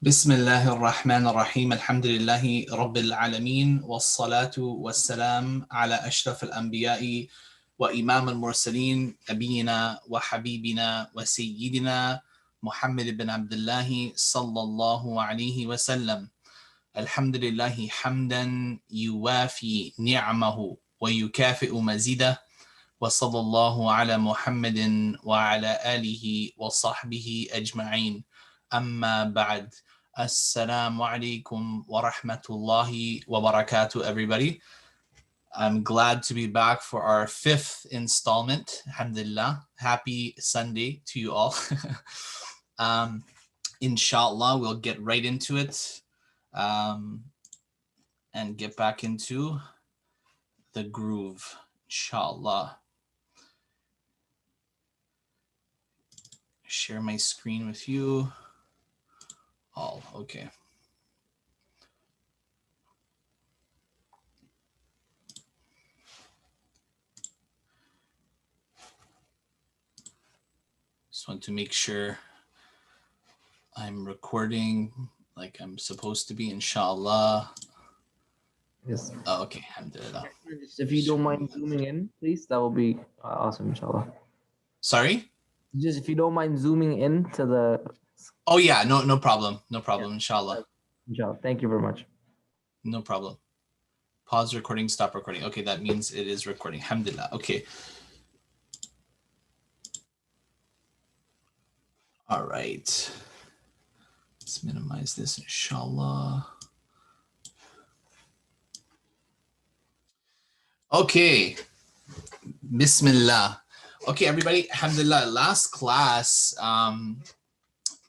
بسم الله الرحمن الرحيم الحمد لله رب العالمين والصلاة والسلام على أشرف الأنبياء وإمام المرسلين نبينا وحبيبنا وسيدنا محمد بن عبد الله صلى الله عليه وسلم. الحمد لله حمدا يوافي نعمه ويكافئ مزيده، وصلى الله على محمد وعلى آله وصحبه أجمعين. أما بعد. Assalamu alaikum wa rahmatullahi wa barakatuh, everybody. I'm glad to be back for our fifth installment. Alhamdulillah. Happy Sunday to you all. Inshallah, we'll get right into it and get back into the groove. Inshallah. Share my screen with you. All okay. Just want to make sure I'm recording like I'm supposed to be, inshallah. Yes. Oh, okay, alhamdulillah. If you don't mind zooming in, please, that will be awesome, inshallah. Sorry? Just if you don't mind zooming in to the... Oh yeah, no problem. No problem, yeah. Inshallah. Inshallah. Thank you very much. No problem. Pause recording, stop recording. Okay, that means it is recording. Alhamdulillah. Okay. All right. Let's minimize this, inshallah. Okay. Bismillah. Okay, everybody. Alhamdulillah. Last class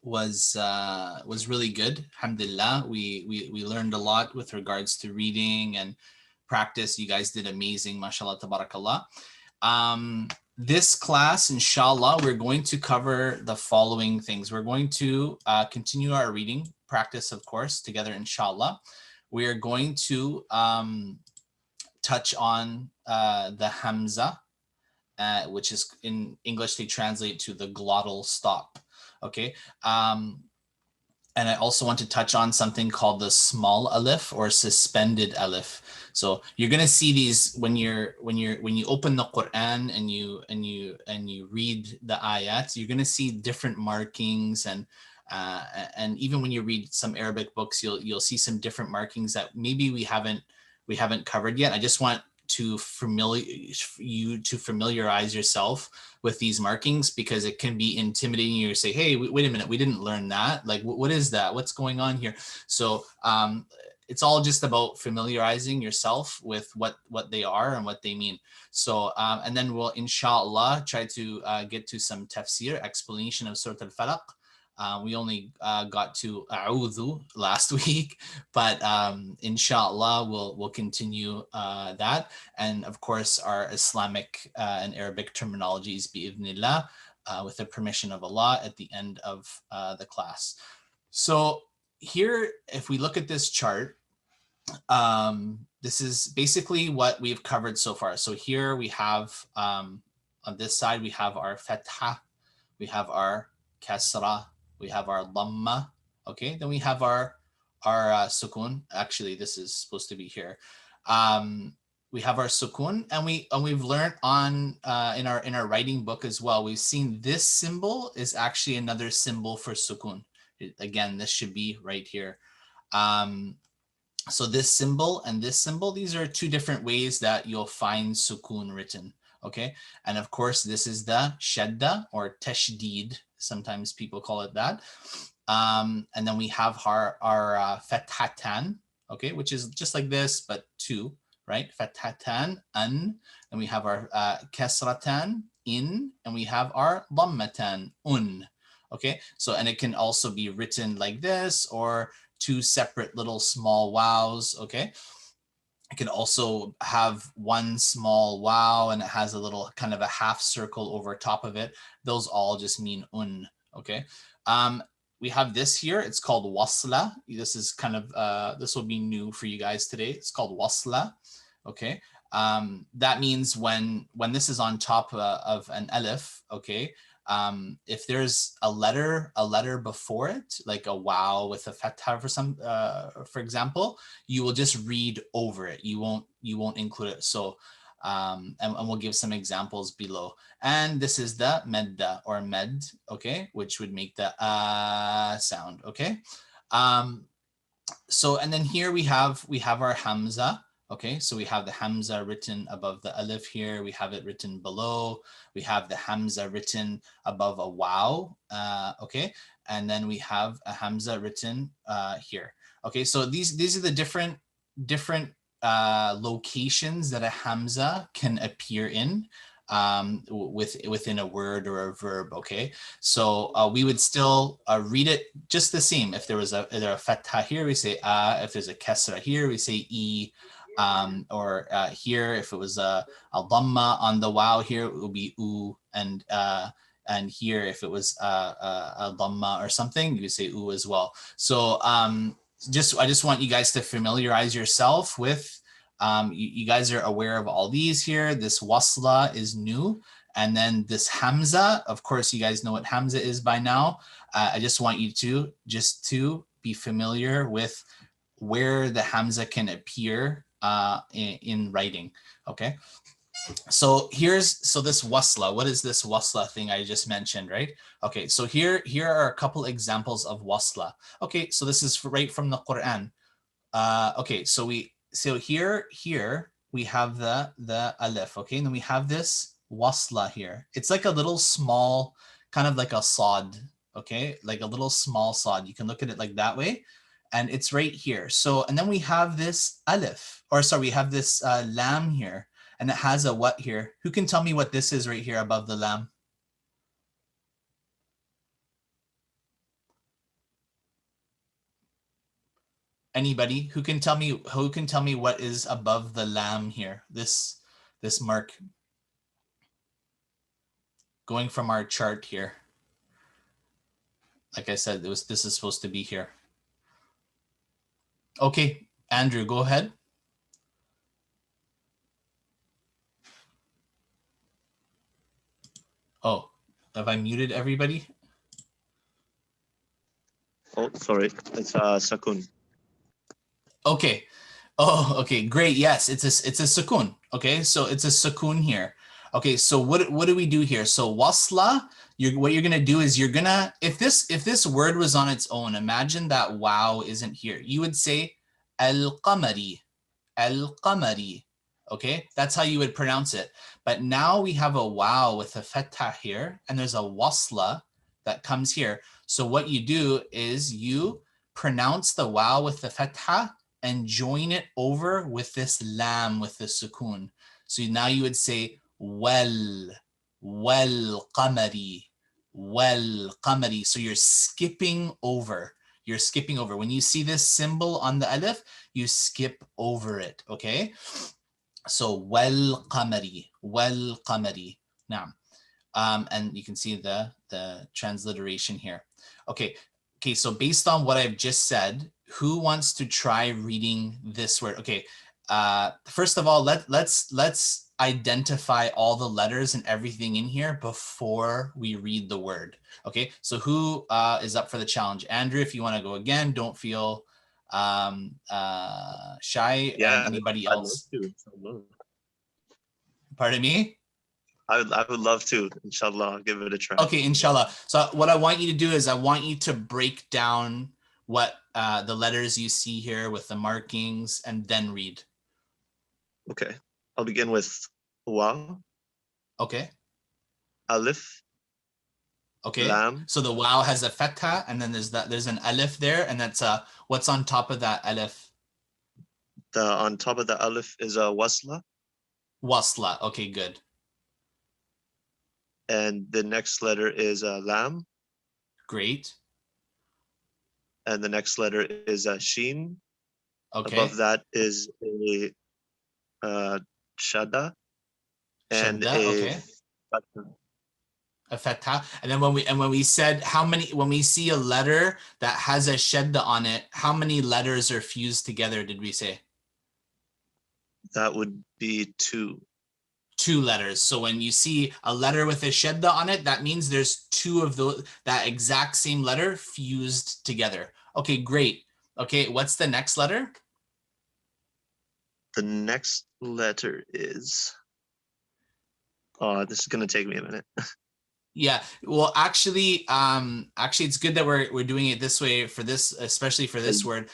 was really good. Alhamdulillah. We learned a lot with regards to reading and practice. You guys did amazing. MashaAllah, tabarakallah. This class, inshallah, we're going to cover the following things. We're going to continue our reading practice, of course, together, inshallah. We are going to touch on the Hamza, which is in English, they translate to the glottal stop. Okay. And I also want to touch on something called the small alif or suspended alif. So you're going to see these when you open the Quran and you read the ayats, you're going to see different markings, and even when you read some Arabic books, you'll see some different markings that maybe we haven't covered yet. I just want to familiarize yourself with these markings, because it can be intimidating you to say, hey, wait a minute, we didn't learn that. Like, what is that? What's going on here? So it's all just about familiarizing yourself with what they are and what they mean. So and then we'll inshallah try to get to some tafsir, explanation of Surah Al-Falaq. We only got to A'udhu last week, but inshallah we'll continue that, and of course our Islamic and Arabic terminologies bi'idhnillah, with the permission of Allah at the end of the class. So here, if we look at this chart, this is basically what we've covered so far. So here we have on this side we have our fatha, we have our kasra, we have our dhamma, okay? Then we have our sukun. Actually, this is supposed to be here. We have our sukun, and we've learned on in our writing book as well. We've seen this symbol is actually another symbol for sukun. Again, this should be right here. So this symbol and this symbol, these are two different ways that you'll find sukun written. Okay, and of course this is the shadda or tashdid. Sometimes people call it that. And then we have our fathatan, okay, which is just like this, but two, right? Fathatan, an, and we have our kasratan, in, and we have our dhammatan, un. Okay, so, and it can also be written like this, or two separate little small wows, okay? It can also have one small wow and it has a little kind of a half circle over top of it. Those all just mean un, okay? We have this here, it's called Wasla. This is kind of, this will be new for you guys today. It's called Wasla, okay? That means when this is on top of an alif, okay, If there's a letter before it, like a wow with a fatha for example, you will just read over it. You won't include it. So and we'll give some examples below. And this is the medda or med, okay, which would make the sound, okay. So, and then here we have our Hamza. Okay, so we have the Hamza written above the Alif here. We have it written below. We have the Hamza written above a wow. Okay, and then we have a Hamza written here. Okay, so these are the different locations that a Hamza can appear in within a word or a verb. Okay, so we would still read it just the same. If there was a fatha here, we say if there's a kasra here, we say e. Or here, if it was a dhamma on the wow here, it would be u. And here, if it was a dhamma or something, you would say u as well. So I just want you guys to familiarize yourself with, you guys are aware of all these here. This wasla is new. And then this Hamza, of course, you guys know what Hamza is by now. I just want you to be familiar with where the Hamza can appear in writing, okay? So this wasla, what is this wasla thing I just mentioned, right? Okay, so here are a couple examples of wasla. Okay, so this is right from the Quran. Okay, so here we have the alif, okay, and then we have this wasla here. It's like a little small, kind of like a sod, okay, like a little small sod. You can look at it like that way, and it's right here. So, and then we have this alif, or sorry, we have this lam here, and it has a what here? Who can tell me what this is right here above the lam? Anybody who can tell me what is above the lam here? This mark going from our chart here. Like I said, this is supposed to be here. Okay, Andrew, go ahead. Oh, have I muted everybody? Oh, sorry, it's sakun. Okay. Oh, okay, great. Yes, it's a sukun. Okay, so it's a sukun here. Okay, so what do we do here? So wasla, what you're gonna do is you're gonna, if this word was on its own, imagine that wow isn't here. You would say al-qamari, al-qamari. Okay, that's how you would pronounce it. But now we have a wow with a fatha here, and there's a wasla that comes here. So what you do is you pronounce the wow with the fatha and join it over with this lam with the sukun. So now you would say wal qamari, wal qamari. So you're skipping over. You're skipping over. When you see this symbol on the alif, you skip over it, okay? So wal qamari, wal qamari. Now, and you can see the transliteration here. Okay, so based on what I've just said, who wants to try reading this word? Okay, first of all, let's identify all the letters and everything in here before we read the word. Okay, so who is up for the challenge? Andrew, if you want to go again, don't feel shy. Yeah, and anybody I'd else? love to. Pardon me? I would love to, inshallah. I'll give it a try. Okay, inshallah. So what I want you to do is I want you to break down what the letters you see here with the markings and then read. Okay, I'll begin with wa. Okay. Alif. Okay. Lam. So the wow has a fatha, and then there's an alif there, and that's what's on top of that alif? On top of the alif is a wasla. Wasla. Okay, good. And the next letter is a lam. Great. And the next letter is a sheen. Okay. Above that is a shadda. And Shadda, okay. A fatha. And then when we said when we see a letter that has a shadda on it, how many letters are fused together, did we say? That would be 2. two letters. So when you see a letter with a shadda on it, that means there's two of that exact same letter fused together. Okay, great. Okay, what's the next letter? The next letter is, oh, this is going to take me a minute. Yeah, well, actually, it's good that we're doing it this way for this, especially for this word.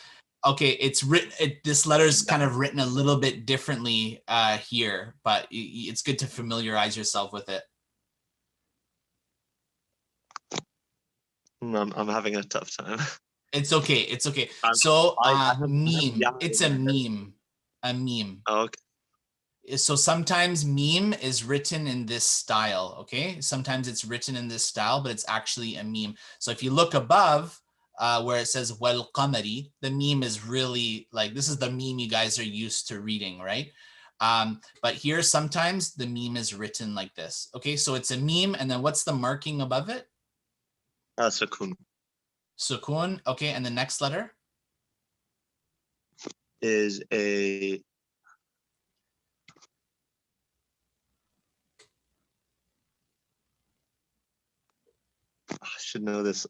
Okay, it's written. This letter's kind of written a little bit differently here, but it's good to familiarize yourself with it. I'm having a tough time. It's okay. It's okay. I So, have meme. yeah It's in a my head. meme. A meme. Oh, okay. So sometimes meme is written in this style, okay? Sometimes it's written in this style, but it's actually a meme. So if you look above where it says wal qamari, the meme is really like, this is the meme you guys are used to reading, right? But here sometimes the meme is written like this. Okay, so it's a meme, and then what's the marking above it? Sukun Sukun, okay, and the next letter? is a, I should know this.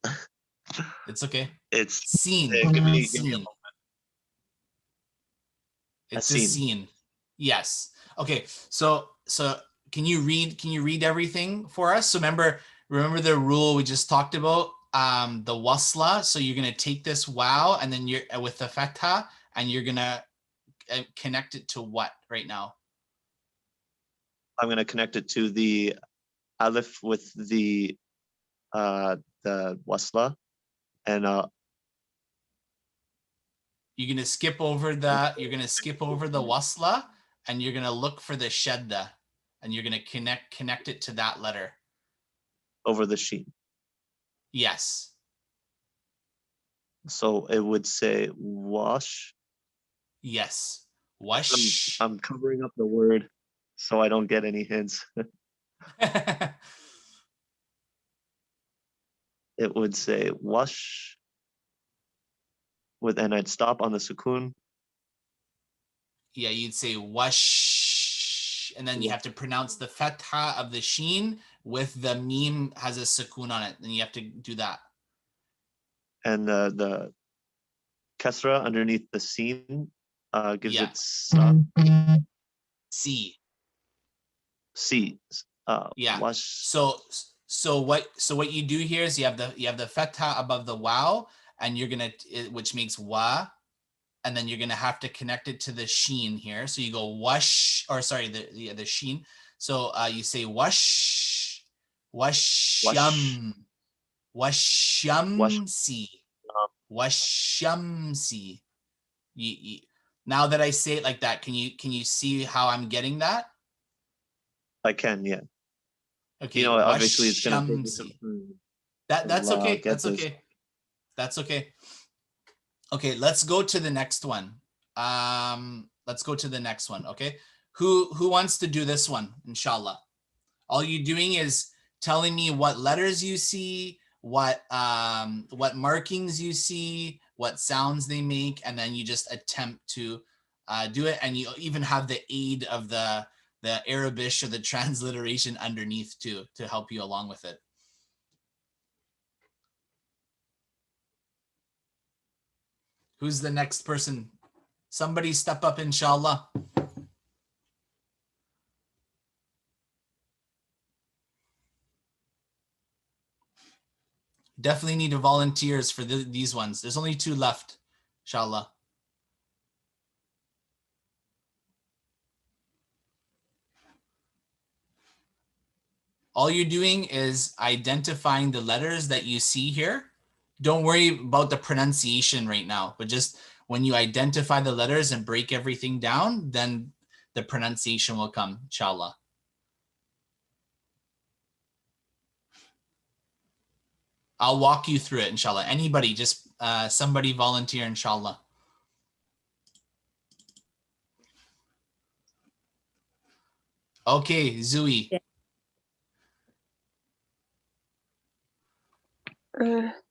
It's okay. It's Seen. give me a Seen. moment. It's a Scene. scene. Yes. Okay. So can you read everything for us? So remember the rule we just talked about, the wasla. So you're gonna take this wow and then you're with the fatha and you're gonna connect it to what right now? I'm going to connect it to the alif with the wasla, and You're gonna skip over the wasla and you're gonna look for the shadda and you're gonna connect it to that letter. over the sheen. Yes. So it would say wash. Yes. Wash. I'm covering up the word so I don't get any hints. It would say wash and I'd stop on the sukun. Yeah, you'd say wash, and then you have to pronounce the fatha of the sheen with the meme has a sukun on it. Then you have to do that. And the kasra underneath the scene gives Yeah. it stop. C. C. Yeah. Wash. So what you do here is you have the fatha above the wow, and you're gonna which makes wa, and then you're gonna have to connect it to the sheen here. So you go wash, or sorry, the sheen. So you say wash, washam, washamsi, washamsi. Now that I say it like that, can you see how I'm getting that? I can, yeah. Okay, Obviously it's gonna take me some washamsi. time. That's okay. That's this. okay. That's okay. Okay, let's go to the next one. Let's go to the next one. Okay, who wants to do this one? Inshallah. All you're doing is telling me what letters you see, what markings you see, what sounds they make, and then you just attempt to do it. And you even have the aid of the Arabic or the transliteration underneath too to help you along with it. Who's the next person? Somebody step up, inshallah. Definitely need volunteers for these ones. There's only 2 left, inshallah. All you're doing is identifying the letters that you see here. Don't worry about the pronunciation right now, but just when you identify the letters and break everything down, then the pronunciation will come, inshallah. I'll walk you through it, inshallah. Anybody, just somebody volunteer, inshallah. Okay, Zui.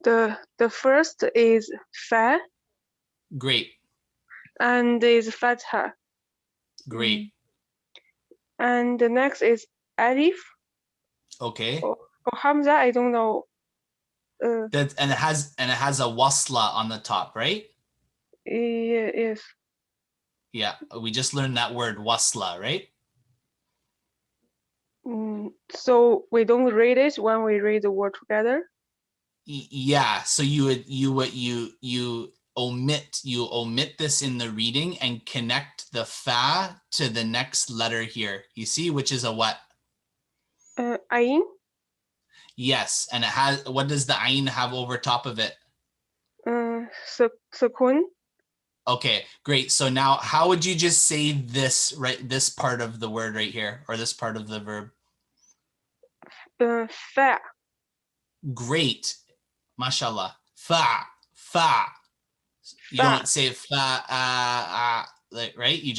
The first is fa Great, and is fatha. great. and the next is Alif Okay. or Hamza. I don't know. That and it has a wasla on the top, right? Yes. Yeah, we just learned that word wasla, right? So we don't read it when we read the word together. Yeah, so you omit this in the reading and connect the fa to the next letter here. You see, which is a what? Ain. Yes, and it has, what does the ain have over top of it? Sukun. Okay, great. So now how would you just say this, right, this part of the word right here, or this part of the verb? Fa. Great. Mashallah. Fa. You Fa. don't say fa, like, right? You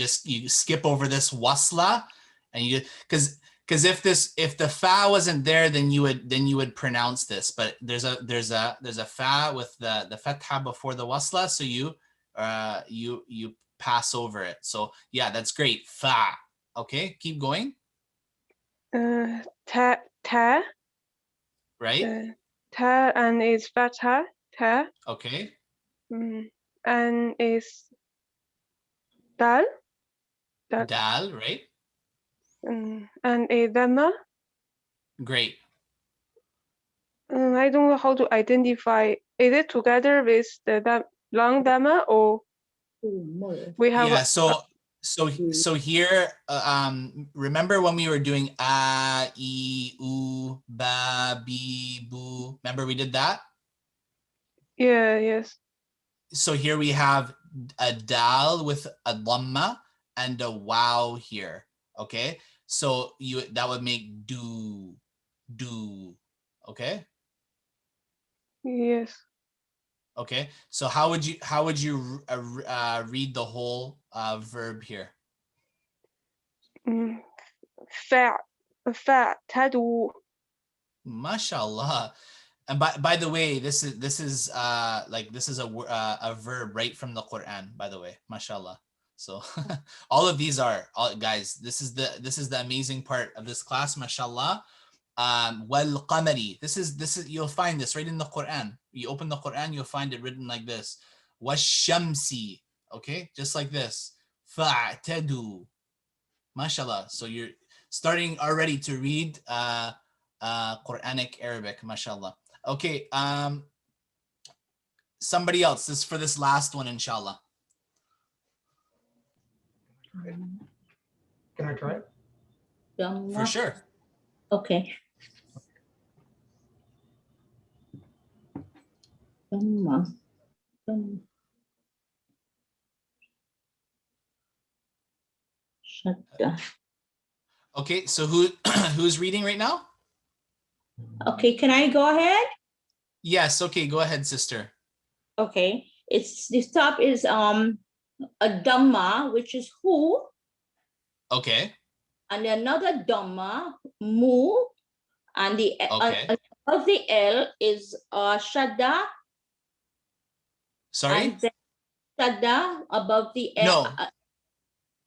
skip over this wasla, and you, because if the fa wasn't there, then you would pronounce this. But there's a fa with the fatha before the wasla, so you pass over it. So yeah, that's great. Fa. Okay, keep going. Ta. Right. Ta and is fatha. Ta. Okay. And is dal. Dal. Right. And a dhamma. Great. I don't know how to identify. Is it together with the long dhamma or we have? Yeah. So here, remember when we were doing a, e, u, ba, bi, bu? Remember we did that? Yeah. Yes. So here we have a dal with a dhamma and a wow here. Okay. So that would make do. Okay. Yes. Okay. So how would you read the whole verb here? Fa. Tadu. Mashallah. And by the way, this is a verb right from the Quran, by the way. Mashallah. So all of these are, guys, this is the amazing part of this class, mashallah. Wal qamari. This is you'll find this right in the Quran. You open the Quran, you'll find it written like this. Washamsi. Okay, just like this. Fa'tadu. Mashallah. So you're starting already to read Qur'anic Arabic, mashallah. Okay, somebody else. This is for this last one, inshallah. Can I try it? For sure. Okay. Okay, so who's reading right now? Okay, can I go ahead? Yes, okay, go ahead, sister. Okay, this top is a dhamma, which is who, Okay. and another dhamma, mu, and the Okay. of the L is shadda. Sorry? And then shadda above the L.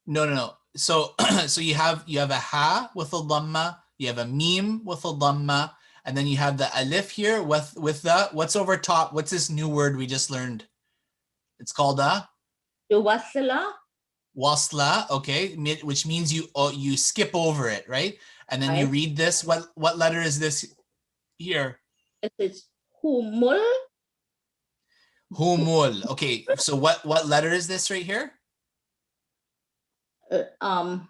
No. So so you have a ha with a dhamma, you have a meme with a dhamma, and then you have the alif here with the, what's over top? What's this new word we just learned? It's called a The wasla. wasla, okay, which means you skip over it, right? And then you read this. What letter is this here? It is humul. Humul. Okay, so what letter is this right here? Lam.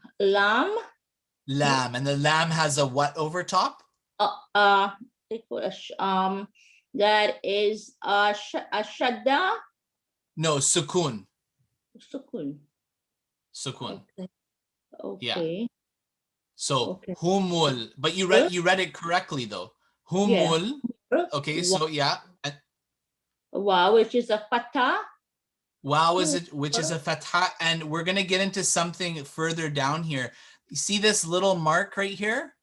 Lam. And the lam has a what over top? That is a shadda. No, sukun. Sukun. Okay. Yeah. So okay. humul, but you read it correctly though. Humul. Yeah. Okay, so yeah. Wow, which is a fatha. Wow, which is a fatha, and we're gonna get into something further down here. You see this little mark right here?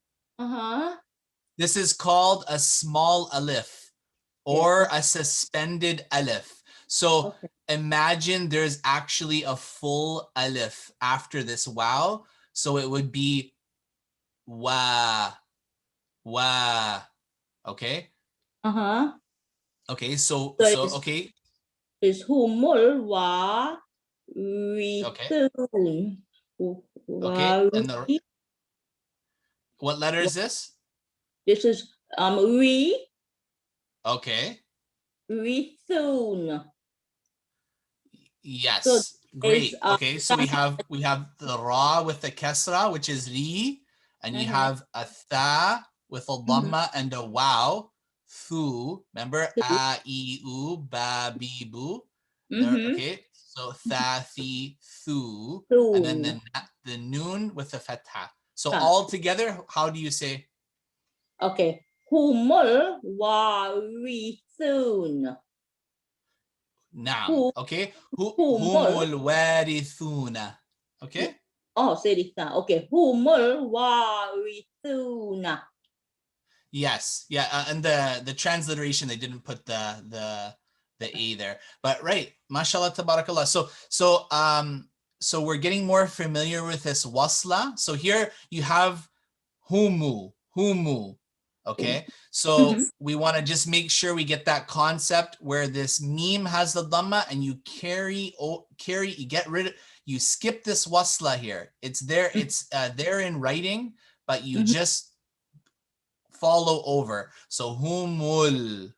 This is called a small alif or a suspended alif. So imagine there's actually a full alif after this wow. So it would be wa, wa. Okay. Uh-huh. Okay. So it's- okay. Is humul wa Okay. rithun. Okay. Wa And what letter is this? This is Okay. rithun. Yes. So Great. it's, Okay. So we have the ra with the kesra, which is ri, and you have a tha with a dhamma and a wow. Thu. Remember a, e, u, ba, bi, bu. Okay. So tha, thi, thu, and then the noon with the fatha. So all together, how do you say? Okay. Humul wa rithun. Naam. Okay. Humul. Humul warithuna. Okay. Oh, say this now. Okay. Humul wa rithuna. Yes. Yeah. And the transliteration, they didn't put the a there, but right. Mashallah, tabarakallah. So we're getting more familiar with this wasla. So here you have humu. Okay. So we want to just make sure we get that concept where this meme has the dhamma and you you skip this wasla here. It's there. It's there in writing, but you just follow over. So humul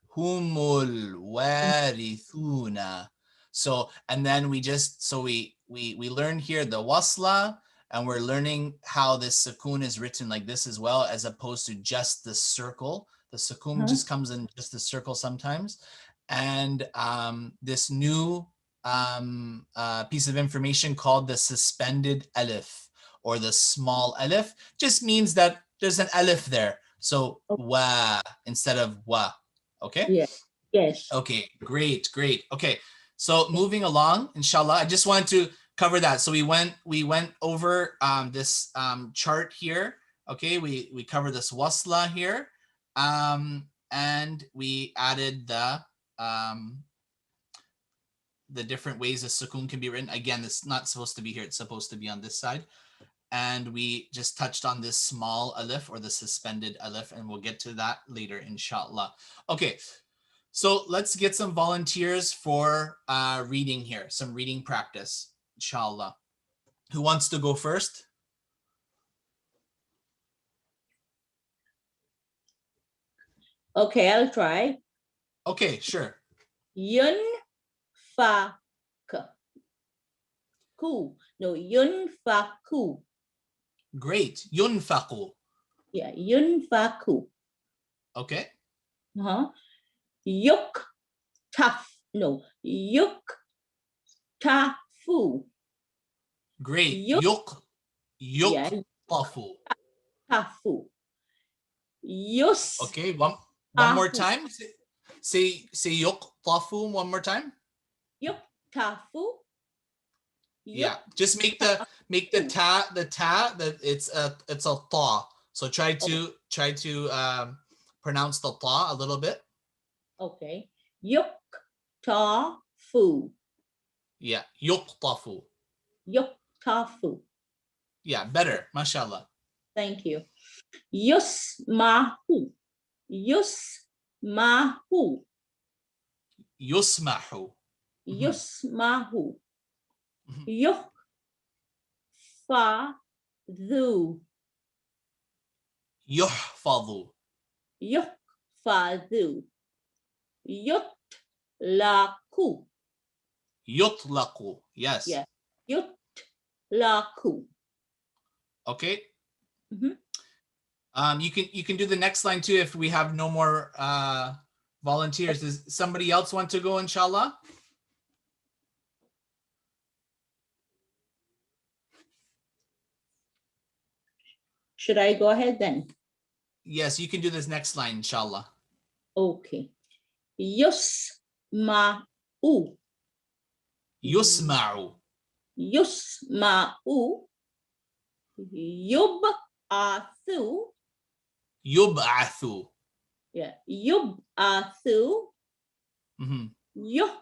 warithuna. So, and then we learned here the wasla, and we're learning how this sukoon is written like this as well, as opposed to just the circle. The sukoon just comes in just the circle sometimes. And this new piece of information called the suspended alif, or the small alif, just means that there's an alif there. So wa instead of wa. Okay? Yeah. Yes. Okay, great. Okay, so moving along, inshallah, I just wanted to cover that. So we went over this chart here. Okay, we covered this wasla here, and we added the different ways a sukoon can be written. Again, it's not supposed to be here, it's supposed to be on this side. And we just touched on this small alif, or the suspended alif, and we'll get to that later, inshallah. Okay, so let's get some volunteers for reading here, some reading practice, inshallah. Who wants to go first? Okay, I'll try. Okay, sure. Yun fa ku. No, yun fa ku. Great. Yunfaqu. Yeah, yun fa ku. Okay. Yuk taf. No, yuk tafu. Great. Yuk tafu. tafu. Yus. Okay, one more time. Say yuk tafu one more time. Yuk tafu. Yeah, just make the ta that it's a ta. So try to pronounce the ta a little bit. Okay. Yuk tafu. Yeah, yuk tafu. Yuk tafu. Yeah, better. Mashallah. Thank you. Yusmahu. Yusmahu. Yusmahu. Yusmahu. Yuhfadhu. Yuhfadhu. Yuhfadhu. Yutlaku. Yutlaqu. Yes. Yeah. Yutlaku. Okay. You can do the next line too if we have no more volunteers. Does somebody else want to go, inshallah? Should I go ahead then? Yes, you can do this next line, inshallah. Okay. Yusma'u. Yusma'u. Yusma'u. Yub'athu. Yub'athu. Yeah. Yub'athu. Yuhfar.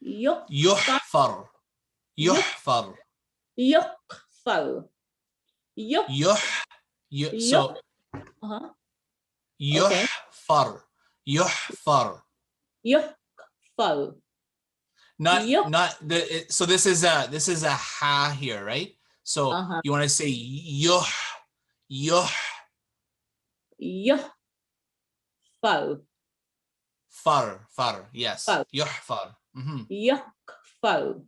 Yuhfar. يحفر. يقفر. So Uh-huh. يحفر. يحفر. يقفر. Not the so this is a ha here, right? So Uh-huh. you want to say yuh. يحفر. Far. Yes. Far. Yuhfar. يقفر.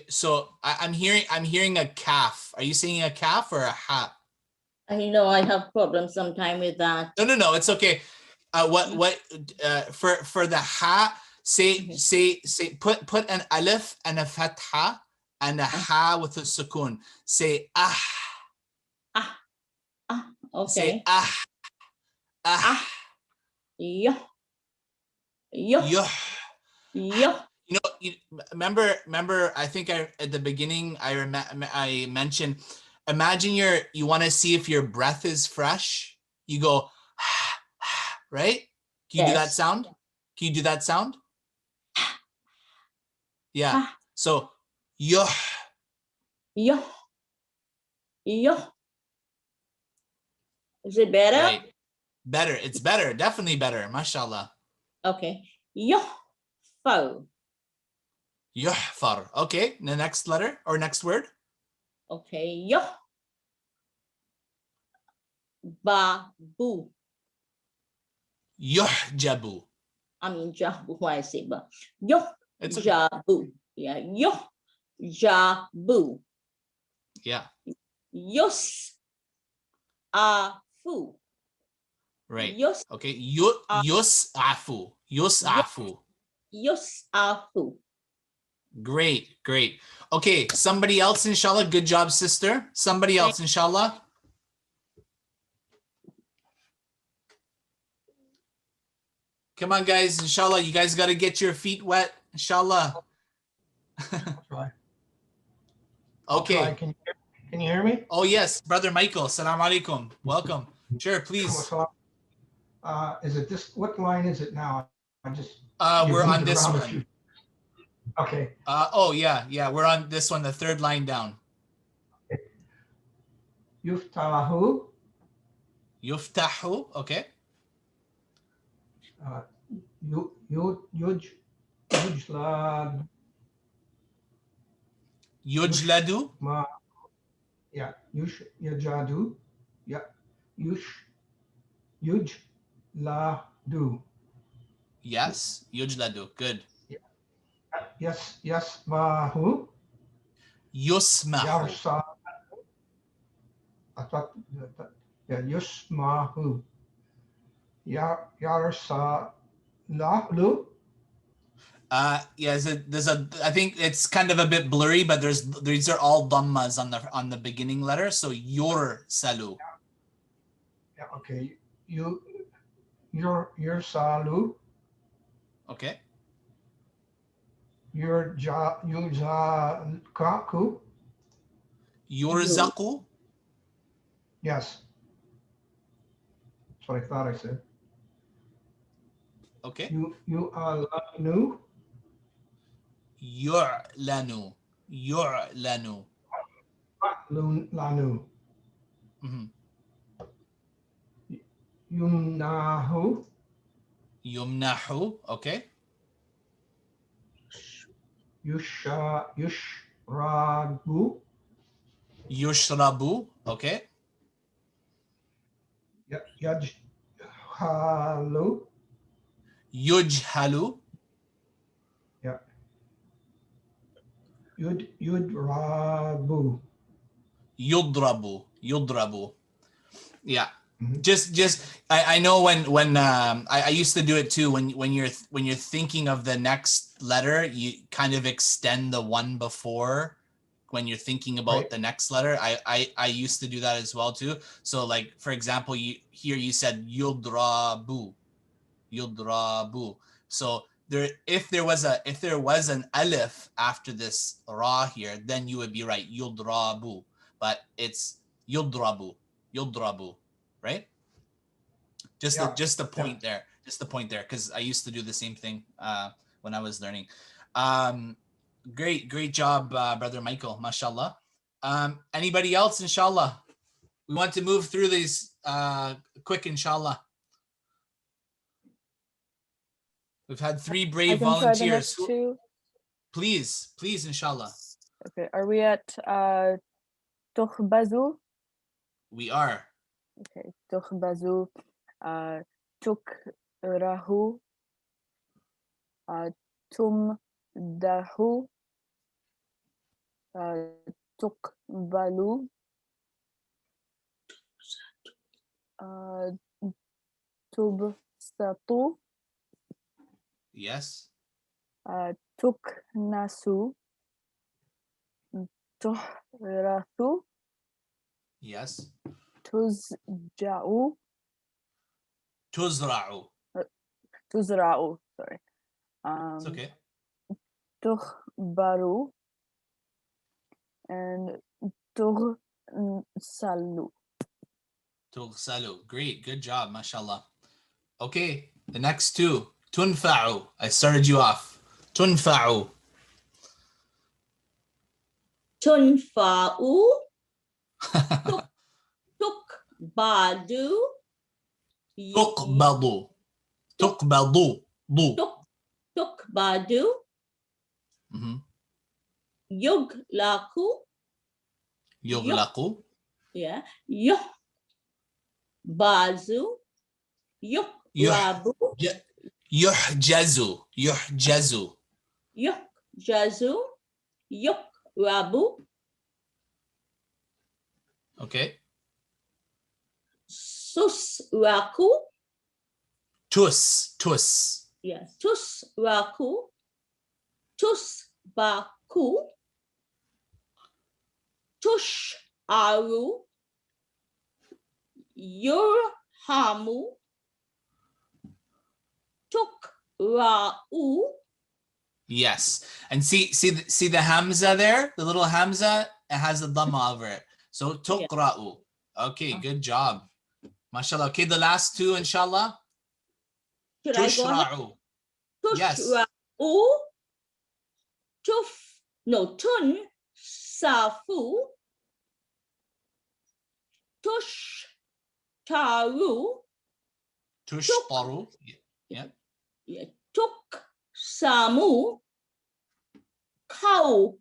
So I'm hearing a calf. Are you saying a calf or a ha? I know I have problems sometime with that. No, it's okay. For the ha, say put an alif and a fatha and a ha with a sukoon. Say Okay. Say Yuh. Remember, I think at the beginning I mentioned, imagine you want to see if your breath is fresh. You go, right? Can you do that Yes. sound? Can you do that sound? Yeah. So, yuh. Is it better? Right. Better. It's better. Definitely better. Mashallah. Okay. Yuhfar. Yuhfar. Okay. The next letter or next word. Okay. Babu. Yuhjabu. I mean jabu. Why I say ba? It's okay. Jabu. Yeah. Jabu. Yeah. Afu. Right. Yus. Okay. Yusafu. Yusafu. Great. Okay. Somebody else, inshallah. Good job, sister. Somebody else, inshallah. Come on, guys. Inshallah, you guys got to get your feet wet. Inshallah. Try. Okay. Can you hear me? Oh, yes. Brother Michael. Assalamu alaikum. Welcome. Sure, please. Is it this? What line is it now? We're on this one. Okay. Oh, yeah. We're on this one, the third line down. Yuftahu. Yuftahu. Okay. Yujladu. Yeah. Yujadu. Yeah. Yujladu. Yes. Yujladu. Good. Yes. Yasmahu. Yusmahu. I thought that. Yeah. Yusmahu. Yarsalahu. Yes, there's I think it's kind of a bit blurry, but these are all dhammas on the beginning letter. So yursalu. Yeah, okay. Yursalu. Okay. Yurzaku. Yurzaku. Yes. That's what I thought I said. Okay. Yu'lanu. Yu'lanu. Lanu. Mm-hmm. Yumnahu. Yumnahu. Okay. Yushrabu. Yushrabu. Okay. Yajhalu. Yujhalu. Yeah. Yudrabu. Yudrabu. Yeah. Just I know when I used to do it too, when you're thinking of the next letter, you kind of extend the one before when you're thinking about the next letter. I used to do that as well too. So like, for example, you said yudrabu. So if there was an alif after this ra here, then you would be right, yudrabu, but it's yudrabu, right? Just the point there, because I used to do the same thing when I was learning. Great job, Brother Michael, mashallah. Anybody else, inshallah? We want to move through these quick, inshallah. We've had 3 brave volunteers. Two. Please, inshallah. Okay, are we at تخبزوا? We are. Okay, تخبزوا, تكره, تمدح, تقبل, تبسط, Yes. تكنس, تحرث, Yes. تزجع, تزرع. تزرع, sorry. It's okay. تخبر and تغسل. تغسل. Great. Good job. Mashallah. Okay. The next 2. تنفع. I started you off. تنفع. تنفع. تقبض. تقبض. تقبض. تقبض. يغلق. يغلق. Yeah. يحبس. يقرب. يحجز. يحجز. يحجز. يقرب. Okay. تسرق. تس. Yes. تسرق. تسبق. تشعر. يرحم. تقرأ. Yes. And see the Hamza there? The little Hamza, it has a dhamma over it. So tuqra'u. Okay, good job. MashaAllah. Okay, the last 2, inshallah. Should I go ahead? Tushra'u. Yes. Yes. Tunsafu. Tushtaru. Tushtaru. Yeah. Tuksamu. Kalu.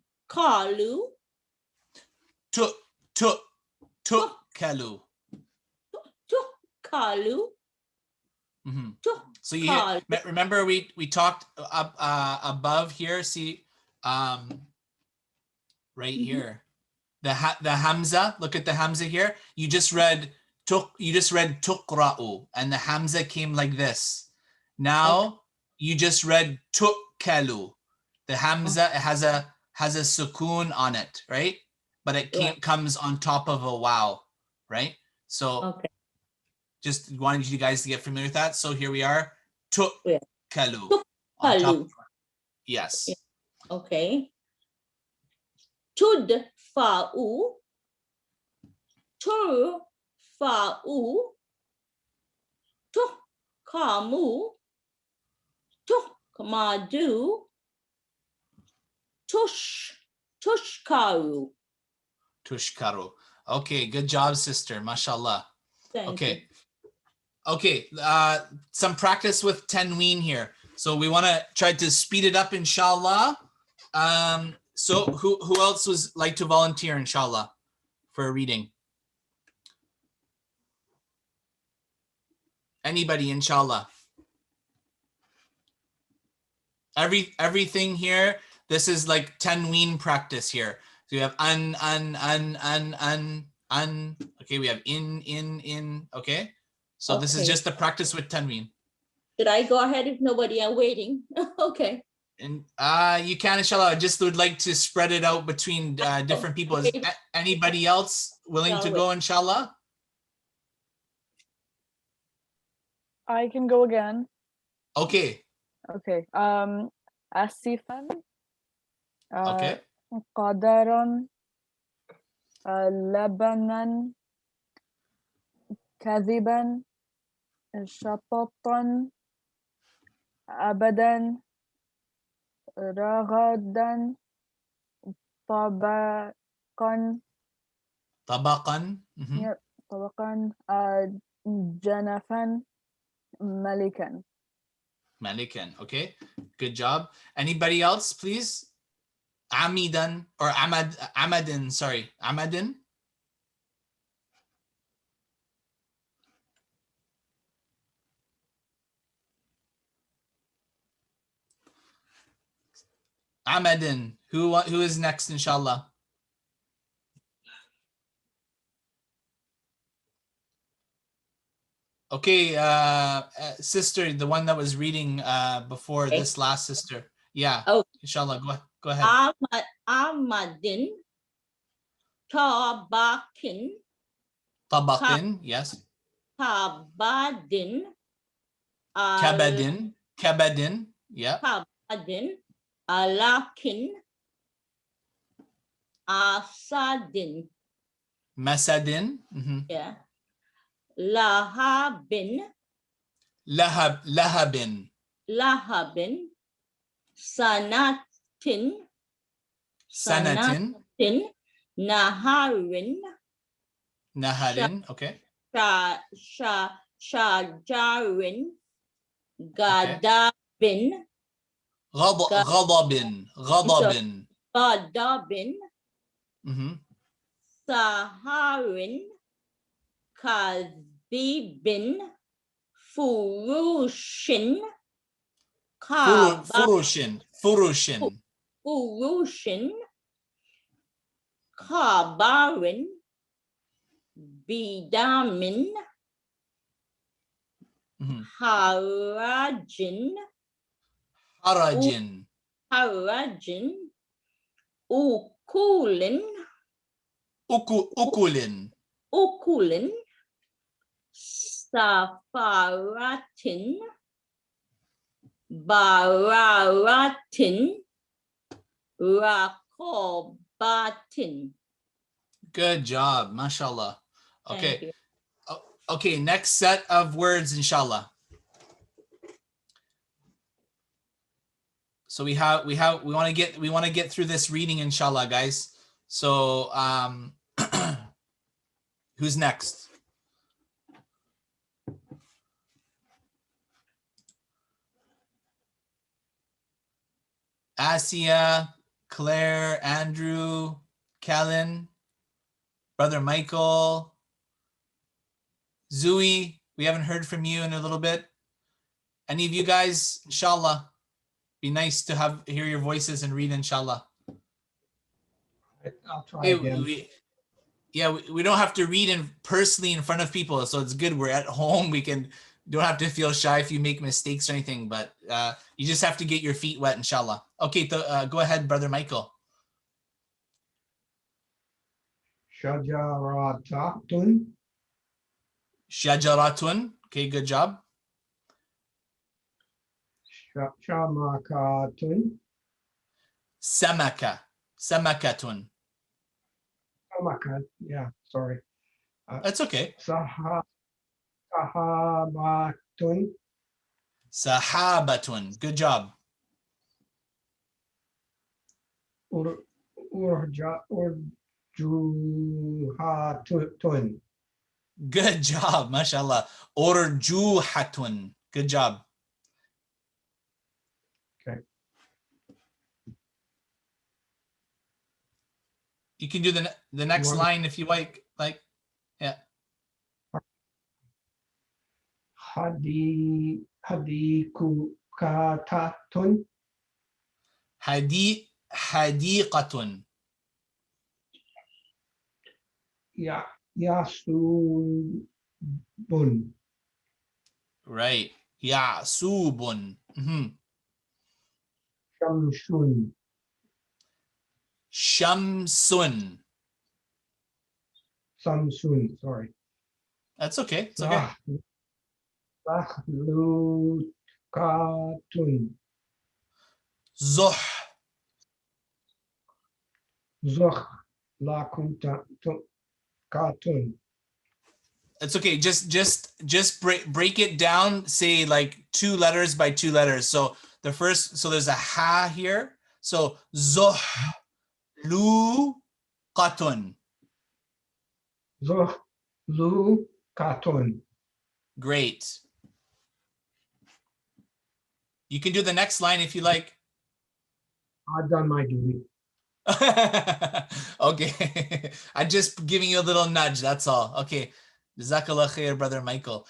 Tukalu. Tukalu. So you hear, remember we talked above here. See, right here, the Hamza. Look at the Hamza here. You just read tuqra'u, and the Hamza came like this. Now you just read tukalu. The Hamza has a sukoon on it, right? But it comes on top of a wow, right? So just wanted you guys to get familiar with that. So here we are. Tukalu. On top of, yes. Okay. Tudfa'u. Turfa'u. Tuhkamu. Tuhkmadu. Tushkaru. Tushkaru. Okay, good job, sister. Mashallah. Thank you. Okay, some practice with tanween here. So we want to try to speed it up, inshallah. So who else would like to volunteer, inshallah, for a reading? Anybody, inshallah. Everything here, this is like tanween practice here. So you have an. Okay, we have in. Okay. So this is just the practice with tanween. Should I go ahead if nobody are waiting? Okay. And you can, inshallah. I just would like to spread it out between different people. Is anybody else willing to go, inshallah? I can go again. Okay. Okay. Asifan. Okay. قدرا. لبنا. كذبا. شططا. أبدا. رغدا طبقا طبقا. Mhm. Yep, طبقا جنفا ملكا. Malikan. Okay, good job. Anybody else, please? Amidan or Amadin. Sorry, Amadin. Amadin. Who is next, inshallah? Okay, sister, the one that was reading before Okay. this last sister. Yeah, Oh. inshallah, go ahead. Ahmadin Tabakin Tabaqin, yes. Kabadin Kabadin, yeah. Kabadin Alakin Asadin. Masadin, Yeah. Lahabin Lahabin, Sanatin Sanatin, Naharin Naharin, okay. Shajarin Gadabin Ghadabin, Gadabin mhm. Saharin Kadibin Furushin Furushin, Kabarin Bidamin mhm. Harajin Ukulin Ukulin, Safaratin Bararatin Rakobatin. good job, mashallah. Thank Okay. you. Okay, next set of words, inshallah. So we want to get through this reading, inshallah, guys. So who's next? Asia, Claire, Andrew, Callan, Brother Michael, Zui. We haven't heard from you in a little bit. Any of you guys, inshallah, be nice to hear your voices and read, inshallah. I'll try Hey, again. we don't have to read personally in front of people, so it's good. We're at home. Don't have to feel shy if you make mistakes or anything, but you just have to get your feet wet, inshallah. Okay, go ahead, Brother Michael. Shajaratun. Shajaratun. Okay, good job. Shamakatun. Samakatun. Samaka. Yeah, sorry. That's okay. Sahabatun. Sahabatun. Good job. Urjuhatun. Good job, mashallah. Urjuhatun. Good job. Okay. You can do the next line if you like. Yeah. Hadikukatatun. Hadiqatun. Yasubun. Right. Ya'subun. Shamsun. Shamsun. Samsun, sorry. That's okay. It's okay. Zahlukatun. Zuh. Katun. It's okay. Just break it down. Say like 2 letters by 2 letters. So the first, so there's a ha here. So zuhluqatun. Zuhlukatun. Great. You can do the next line if you like. I've done my duty. Okay. I'm just giving you a little nudge, that's all. Okay. Jazakallah khair, brother Michael.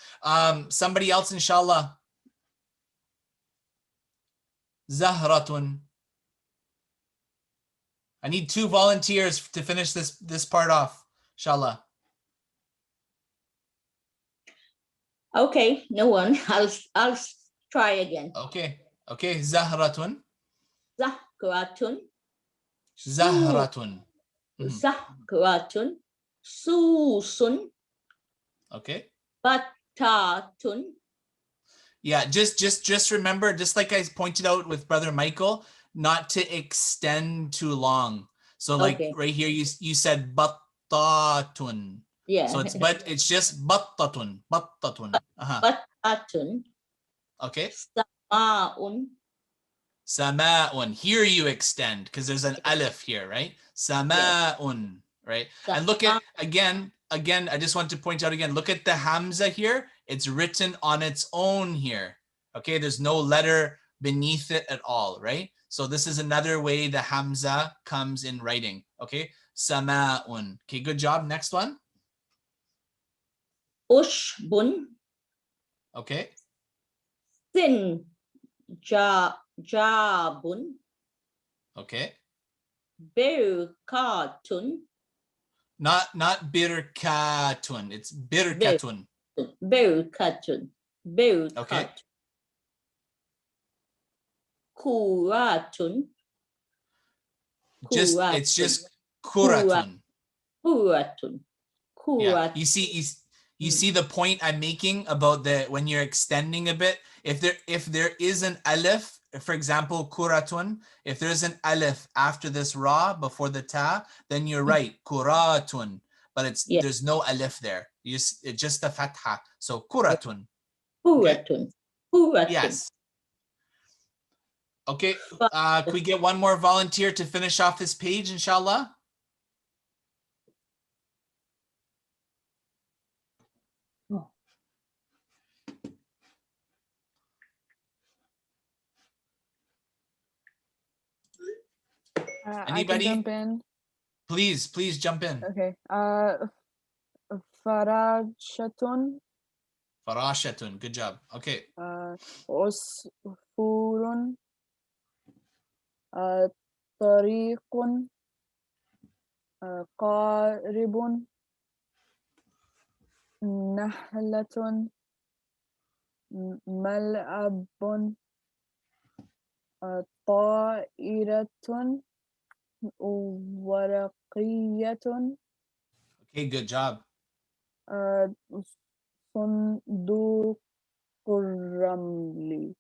Somebody else, inshallah. Zahratun. I need 2 volunteers to finish this part off, inshallah. Okay, no one. I'll try again. Okay. Okay. Zahratun. Zahratun, Zahratun. Mhm. Zahratun, Susun, Okay. Batatun. Yeah, just remember, just like I pointed out with brother Michael, not to extend too long. So like Okay. right here, you said battatun. Yeah. So it's just battatun. Batatun, Okay. Samaun, Sama'un. Here you extend because there's an alif here, right? Sama'un, right? And look at again, I just want to point out again, look at the Hamza here. It's written on its own here. Okay, there's no letter beneath it at all, right? So this is another way the Hamza comes in writing. Okay, Sama'un. Okay, good job. Next one. Ushbun, Okay. Sin, Jabun, Okay. Berkatun, Not birkatun. It's birkatun. Berkatun, Berkatun. Okay. Kuratun, It's just kuratun. Kuratun, Yeah. Kuratun. You see the point I'm making about when you're extending a bit. If there is an alif, for example, kuratun, if there's an alif after this ra before the ta, then you're right, kuratun. But there's no alif there. It's just a fatha. So kuratun. Kuratun, Kuratun. Yes. Okay. Could we get one more volunteer to finish off this page, inshallah? I can Anybody? jump in. Please jump in. Okay. Farashatun, Farashatun. Good job. Okay. Usfurun, Tariqun, Qaribun, Nahlatun, Mal'abun, Ta'iratun, Waraqiyatun, Okay, good job. Sunduqurramli.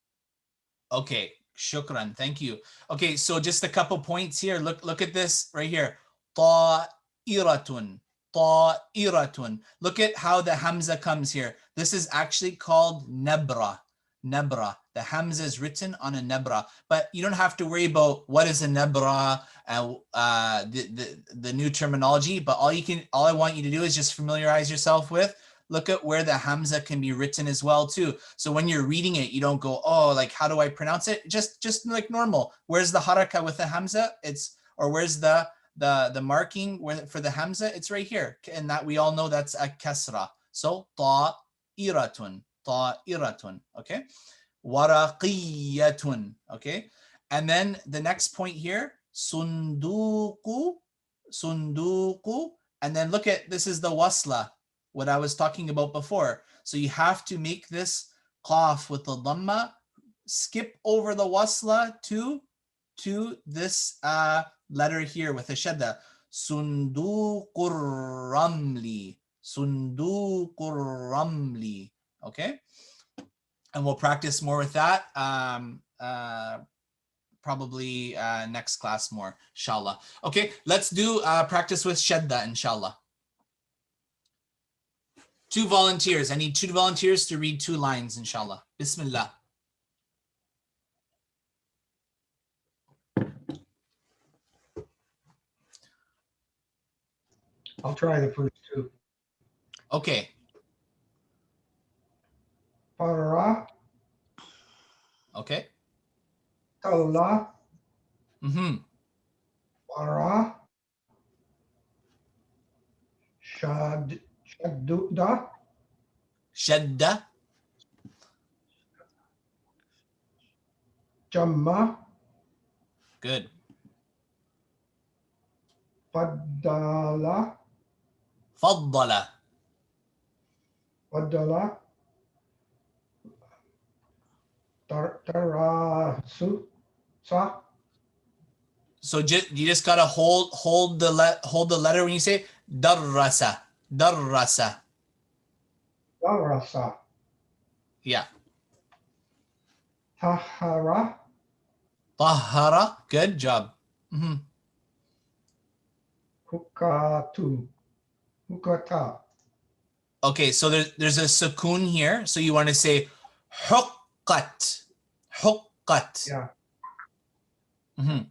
Okay, shukran. Thank you. Okay, so just a couple points here. Look at this right here. Ta'iratun. Ta'iratun. Look at how the Hamza comes here. This is actually called nebra. Nebra. The Hamza is written on a nebra, but you don't have to worry about what is a nebra and the new terminology. But all I want you to do is just familiarize yourself with. Look at where the Hamza can be written as well too. So when you're reading it, you don't go, oh, like how do I pronounce it? Just like normal. Where's the haraka with the Hamza? Or where's the marking for the Hamza? It's right here, and that we all know that's a kasra. So ta'iratun. Okay. Waraqiyatun. Okay. And then the next point here, sunduku. And then look at, this is the wasla, what I was talking about before. So you have to make this qaf with the dhamma, skip over the wasla to this letter here with a shadda. Sunduqurramli. Sunduqurramli. Okay. And we'll practice more with that. Probably next class more, inshallah. Okay, let's do practice with shadda, inshallah. 2 volunteers. I need 2 volunteers to read 2 lines, inshallah. Bismillah. I'll try the first two. Okay. Para, Okay. talla, Mm-hmm. para, shadda, Shadda. jamma, Good. faddala, Faddala. faddala, tarasu, sa, So you just gotta hold the letter when you say darrasa. Darrasa. darasa, Yeah. tahara, Tahara. Good job. Mm-hmm. hukatu, hukata, Okay, so there's a sukoon here. So you want to say huqqat. Huqqat. yeah, Mm-hmm.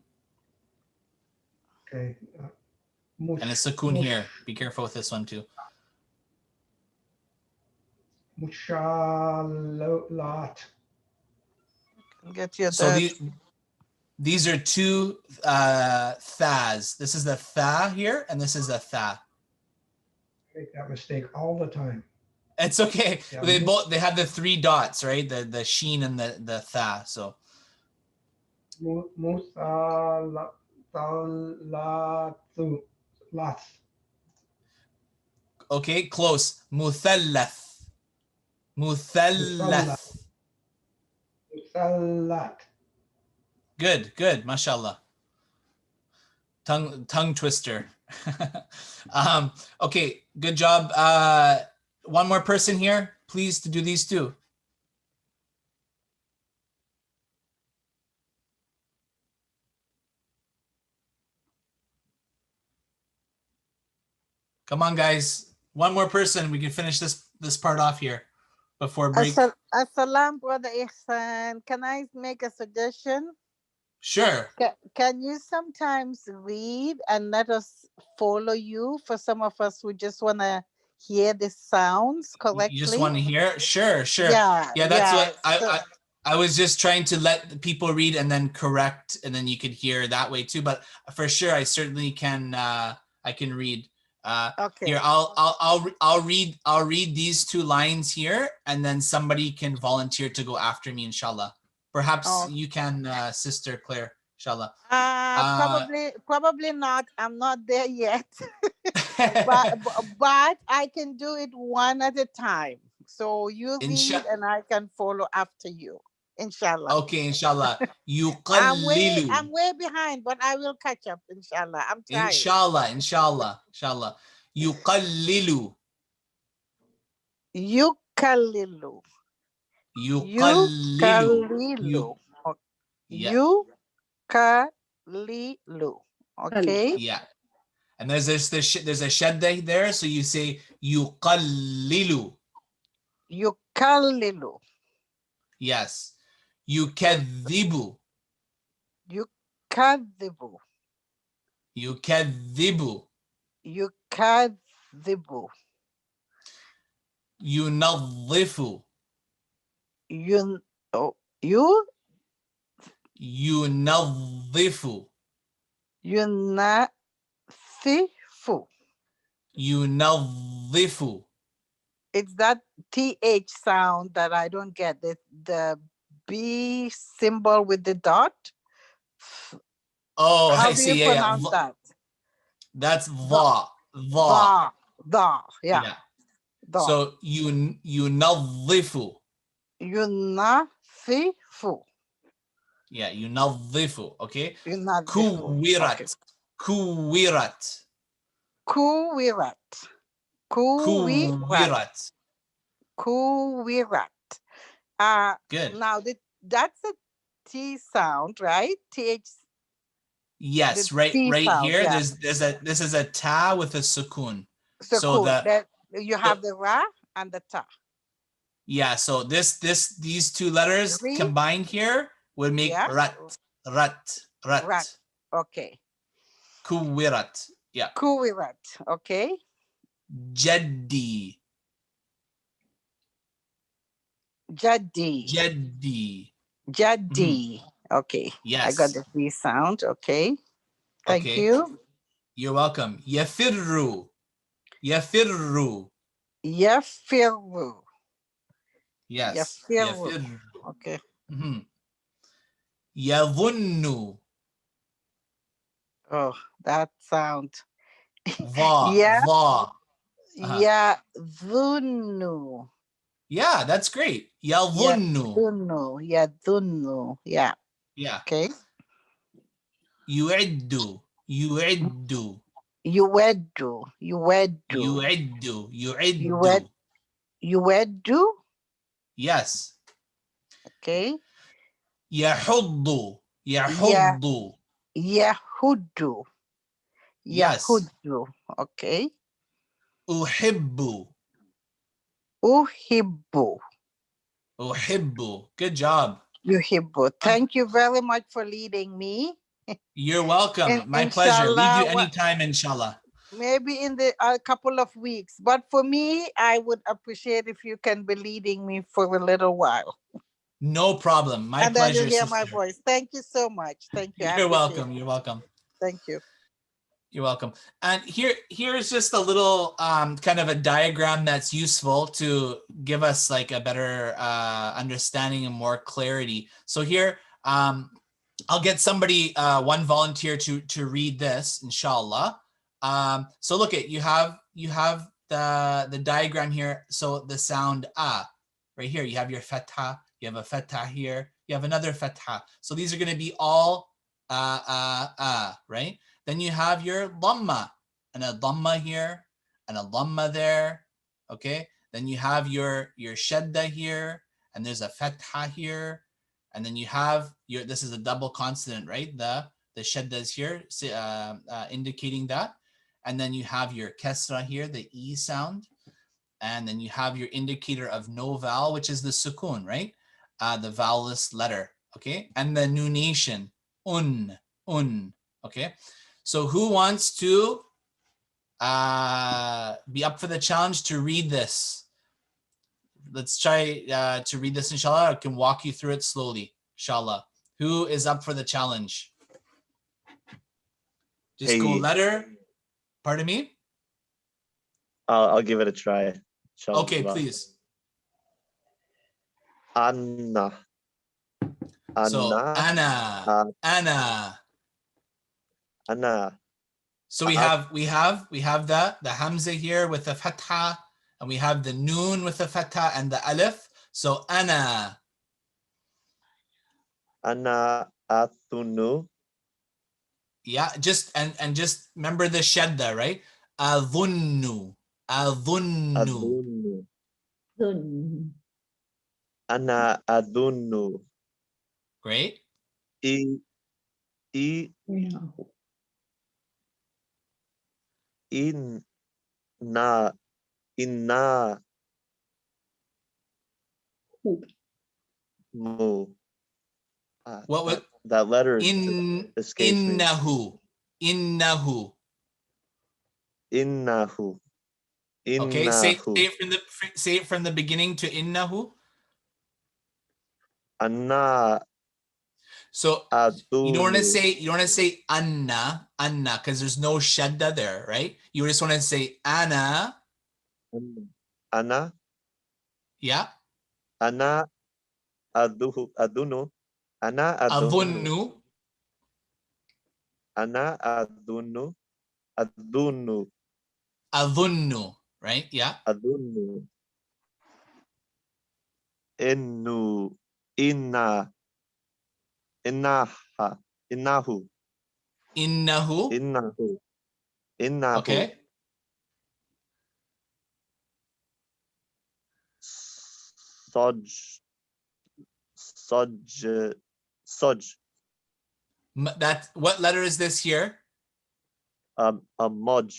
okay. And a sukoon here. Be careful with this one too. Mushalat, Get your So dad. these are two thas. This is the tha here, and this is the tha. make that mistake all the time. It's okay. Yeah. They have the 3 dots, right? The sheen and the tha. So Musalatu, lath, okay, close. Muthallath. Muthallath. musallat, Good, mashallah. Tongue twister. Okay, good job. One more person here, please, to do these two. Come on, guys. One more person. We can finish this part off here before break. Assalam, Brother Ihsan. Can I make a suggestion? Sure. Can you sometimes read and let us follow you for some of us who just want to hear the sounds correctly? You just want to hear? Sure. Yeah, That's yeah, what I was just trying to let the people read and then correct, and then you could hear that way too. But for sure, I certainly can. I can read. Okay. Here, I'll read these 2 lines here, and then somebody can volunteer to go after me, inshallah. Perhaps you can, Sister Claire, inshallah. Probably not. I'm not there yet. but I can do it one at a time. So you read and I can follow after you. Inshallah. Okay, inshallah. I'm Yuqallilu. way behind, but I will catch up, inshallah. I'm trying. Inshallah. Yuqallilu. Yuqallilu. Yuqallilu. Yeah. Yuqallilu. Okay. Yeah. And there's a shadda there, so you say yuqallilu. Yuqallilu. Yes. Yukadhibu. Yukadhibu. Yukadhibu. Yukadhibu. Yunadhifu. Yunadhifu. Yunathifu. Yunadhifu. It's that TH sound that I don't get. The B symbol with the dot. Oh, How I do see. you pronounce that? That's va. Yeah. Da. So yunadhifu. Yunathifu. Yeah, yunadhifu. Okay. Yunathifu. Kuwirat. Okay. Kuwirat. Kuwirat. Kuwirat. Kuwirat. Good. Now that's a T sound, right? TH. Yes, The right T sound, here. yeah. This is a ta with a sukoon. So So cool. the You have the ra and the ta. yeah. So these 2 letters Three? combined here would make Yeah. rat. Rat. Okay. Kuwirat. Yeah. Kuwirat. Okay. Jaddi. Jadi. Jaddi. Jadi. Okay. I got Yes. the V sound. Okay. Thank Okay. you. You're welcome. Yafirru. Yafirru. Yafiru. Yes. Yafiru. Yafirru. Okay. Mhm. Yadhunnu. Oh, that sound. Va. Yeah. Va. Yadhunnu. Yeah, that's great. Yadhunnu. Yadhunnu. Yadhunnu. Yeah. Yeah. Okay. Yu'iddu. Yu'iddu. Yuweddu. Yuweddu. Yu'iddu. Yuwed. Yu'iddu. Yuweddu. Yes. Okay. Yahuddu. Yeah. Yahuddu. Yahuddu. Yes. Yahuddu. Okay. Uhibbu. Uhibbu. Uhibbu. Good job. Yuhibbu. Thank you very much for leading me. You're welcome. And My pleasure. Lead you inshallah, anytime, inshallah. maybe in the couple of weeks. But for me, I would appreciate if you can be leading me for a little while. No problem. My And then you pleasure, hear my sister. voice. Thank you so much. Thank you. I You're appreciate welcome. it. You're welcome. Thank you. You're welcome. And here's just a little kind of a diagram that's useful to give us like a better understanding and more clarity. So here, I'll get somebody, one volunteer to read this, inshallah. So look at, you have the diagram here. So the sound right here, you have your fatha, you have a fatha here, you have another fatha. So these are going to be all right? Then you have your dhamma, and a dhamma here, and a dhamma there, okay? Then you have your shadda here, and there's a fatha here, and then you have your, this is a double consonant, right? The shadda is here, indicating that. And then you have your kesra here, the E sound. And then you have your indicator of no vowel, which is the sukun, right? The vowelless letter, okay? And the nunation, un, okay? So who wants to be up for the challenge to read this? Let's try to read this, inshallah. I can walk you through it slowly, inshallah. Who is up for the challenge? Just go Hey. letter. Pardon me? I'll give it a try. Inshallah. Okay, please. Anna. So Anna. ana. Anna. So we have the hamza here with the fatha, and we have the noon with the fatha and the alif. So ana. Anna athunu. Yeah, just just remember the shadda, right? Adhunnu. Adunu. Anna adunu. Great. I inna mu. What that letter escapes me. innahu. Innahu. Okay, say Innahu. it from the beginning to innahu. Anna So adunu. you don't want to say anna because there's no shadda there, right? You just want to say ana. Anna. Yeah. Anna adunu. Anna adunu. Adhunnu. Anna adunu. Adunu. Adhunnu, right? Yeah. Adunu. Innu. Inna. Innaha. Innahu. Innahu. Innahu. Innahu. Okay. Soj. That, what letter is this here? A moj.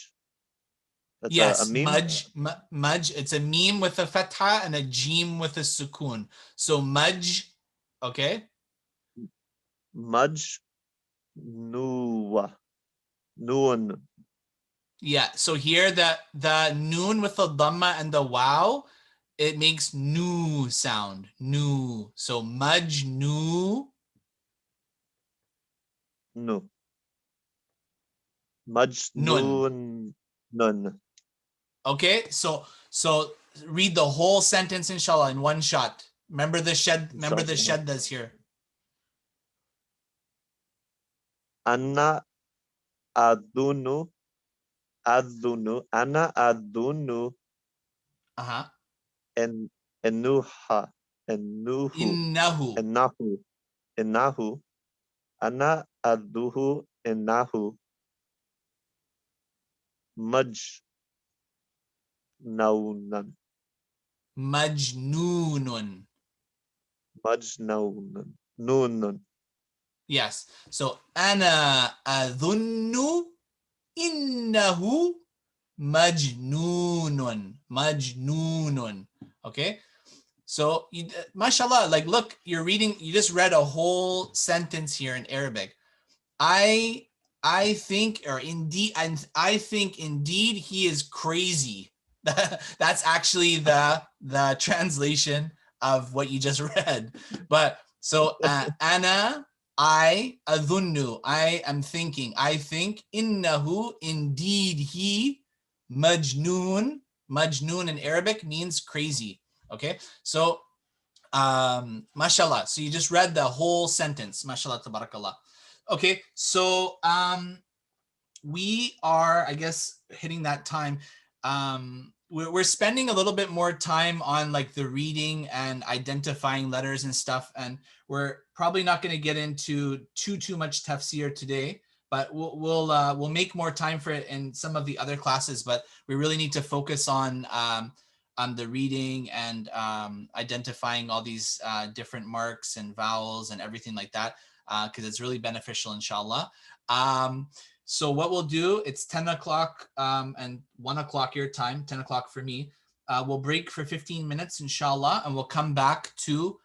That's Yes, a meme. maj. It's a meme with a fatha and a jim with a sukun. So maj, okay. Maj. Nuwa. Nuun. Yeah, so here the noon with the dhamma and the wow, it makes nu sound. Nu. So majnu. No. Nun. Majnun. Nun. Okay, so read the whole sentence inshallah in one shot. Remember the shaddas here. Anna adunu. Adunu. Anna adunu. Uh-huh. Enuha. Enuhu. Innahu. Enahu. Enahu. Ana aduhu enahu. Majnaunan. Majnunun. Majnaunan. Nunun. Yes. So ana adhunnu innahu majnunun. Majnunun. Okay. So, mashallah, like, look, you're reading, you just read a whole sentence here in Arabic. I think, or indeed, I think indeed he is crazy. That's actually the translation of what you just read. But so, ana, I, adhunnu, I am thinking, I think, innahu, indeed he, majnoon. Majnoon in Arabic means crazy. Okay, so mashallah. So you just read the whole sentence. Mashallah, tabarakallah. Okay, so we are, I guess, hitting that time. We're spending a little bit more time on like the reading and identifying letters and stuff, and we're probably not going to get into too much tafsir today, but we'll make more time for it in some of the other classes. But we really need to focus on the reading and identifying all these different marks and vowels and everything like that, because it's really beneficial, inshallah. So what we'll do, it's 10 o'clock and 1 o'clock your time, 10 o'clock for me. We'll break for 15 minutes, inshallah, and we'll come back to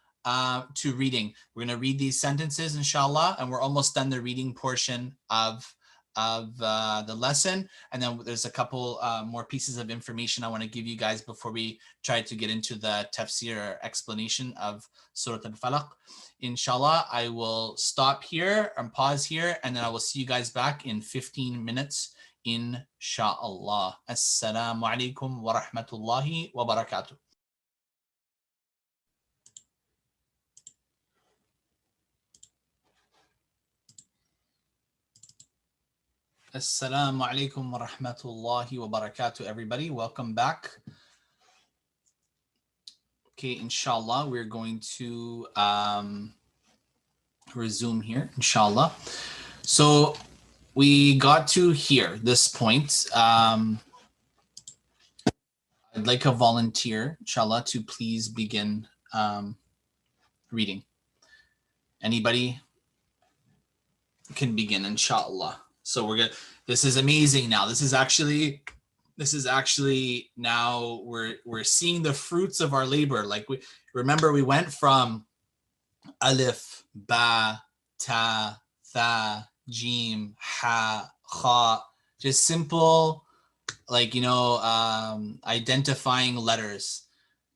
reading. We're going to read these sentences, inshallah, and we're almost done the reading portion of the lesson. And then there's a couple more pieces of information I want to give you guys before we try to get into the tafsir or explanation of Surah Al-Falaq. Inshallah, I will stop here and pause here, and then I will see you guys back in 15 minutes, inshallah. Assalamu alaikum wa rahmatullahi wa barakatuh. Assalamu alaikum wa rahmatullahi wa barakatuh, everybody. Welcome back. Okay, inshallah, we're going to resume here, inshallah. So we got to here, this point. I'd like a volunteer, inshallah, to please begin reading. Anybody can begin, inshallah. So we're gonna, this is amazing now. This is actually now we're seeing the fruits of our labor. Like we went from alif, ba, ta, tha, jim, ha, kha, just simple, like, identifying letters.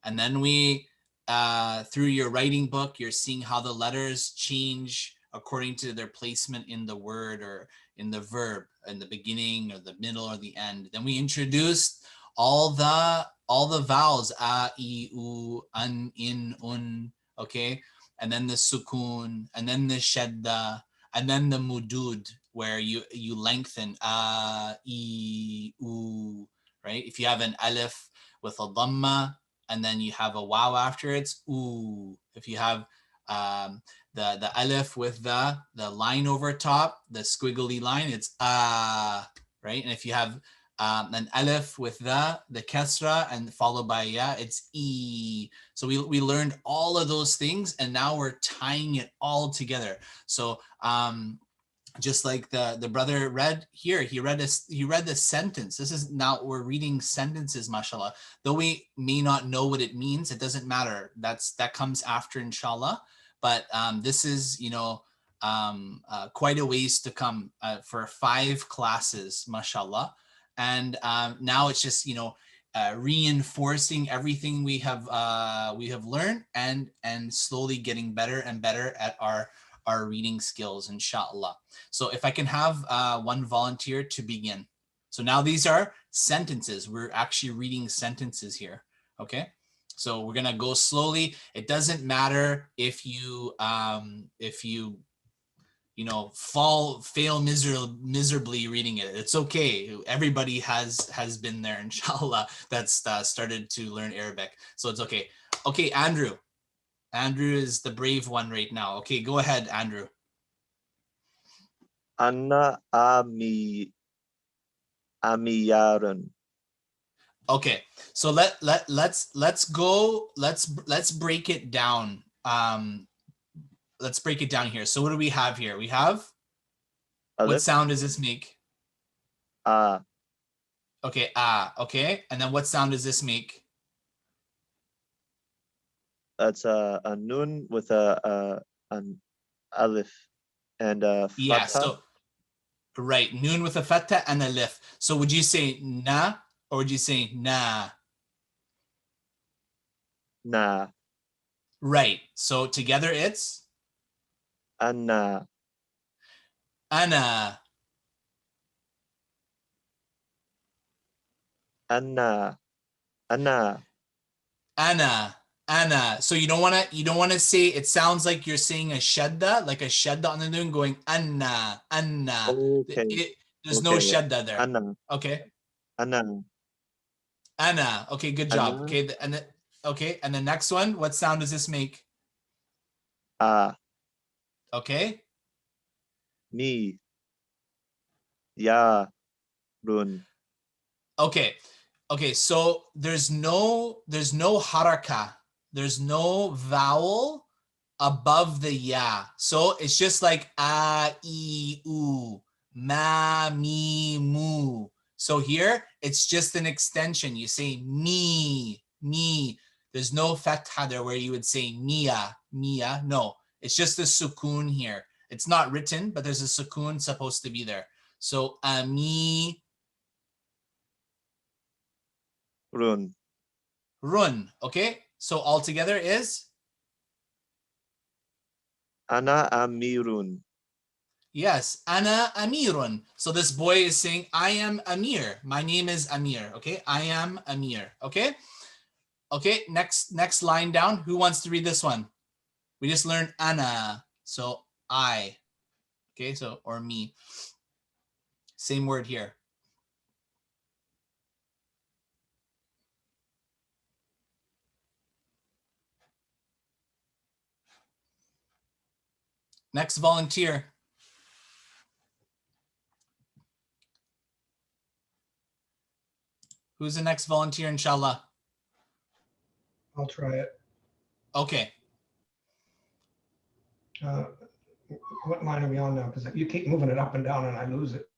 And then we, through your writing book, you're seeing how the letters change according to their placement in the word or in the verb, in the beginning or the middle or the end. Then we introduced all the vowels, a, I, u, an, in, un, okay? And then the sukun, and then the shadda, and then the mudud, where you lengthen, a, I, u, right? If you have an alif with a dhamma, and then you have a waw after it's u. If you have the alif with the line over top, the squiggly line, it's right? And if you have an alif with the kasra and followed by ya, it's e. So we learned all of those things, and now we're tying it all together. So just like the brother read here, he read the sentence. This is now, we're reading sentences, mashallah. Though we may not know what it means, it doesn't matter. That comes after, inshallah. But this is, quite a ways to come for 5 classes, mashallah. And now it's just, reinforcing everything we have learned and slowly getting better and better at our reading skills, inshallah. So if I can have one volunteer to begin. So now these are sentences. We're actually reading sentences here. Okay. So we're gonna go slowly. It doesn't matter if you fail miserably reading it. It's okay. Everybody has been there, inshallah, that's started to learn Arabic. So it's okay. Okay, Andrew. Andrew is the brave one right now. Okay, go ahead, Andrew. Anna amiyarun. Okay, so let's go. Let's break it down. Let's break it down here. So what do we have here? We have, what Alif. sound does this make? Okay, okay. And then what sound does this make? That's a nun with an alif and a fatha. Yeah, so right, nun with a fatha and a lif. So would you say na or would you say na? Na. Right. So together it's Anna. ana. Anna. Anna. Ana. Ana. So you don't want to say, it sounds like you're saying a shadda, like a shadda on the nun going anna, anna. Okay. There's no shadda there. Anna. Okay. Anna. Anna. Okay, good job. Anna. Okay, and the next one, what sound does this make? Okay. Mi. Ya. Run. Okay. Okay, so there's no haraka. There's no vowel above the ya. So it's just like a, I, u, ma, mi, mu. So here it's just an extension. You say me. There's no fatha there where you would say mia. No, it's just a sukoon here. It's not written, but there's a sukoon supposed to be there. So ami. Run. Run. Okay, so all together is Ana amirun. yes, ana amirun. So this boy is saying, I am Amir. My name is Amir. Okay, I am Amir. Okay. Okay, next line down. Who wants to read this one? We just learned ana. So I. Okay, so or me. Same word here. Next volunteer. Who's the next volunteer, inshallah? I'll try it. Okay. What line are we on now? Because you keep moving it up and down and I lose it.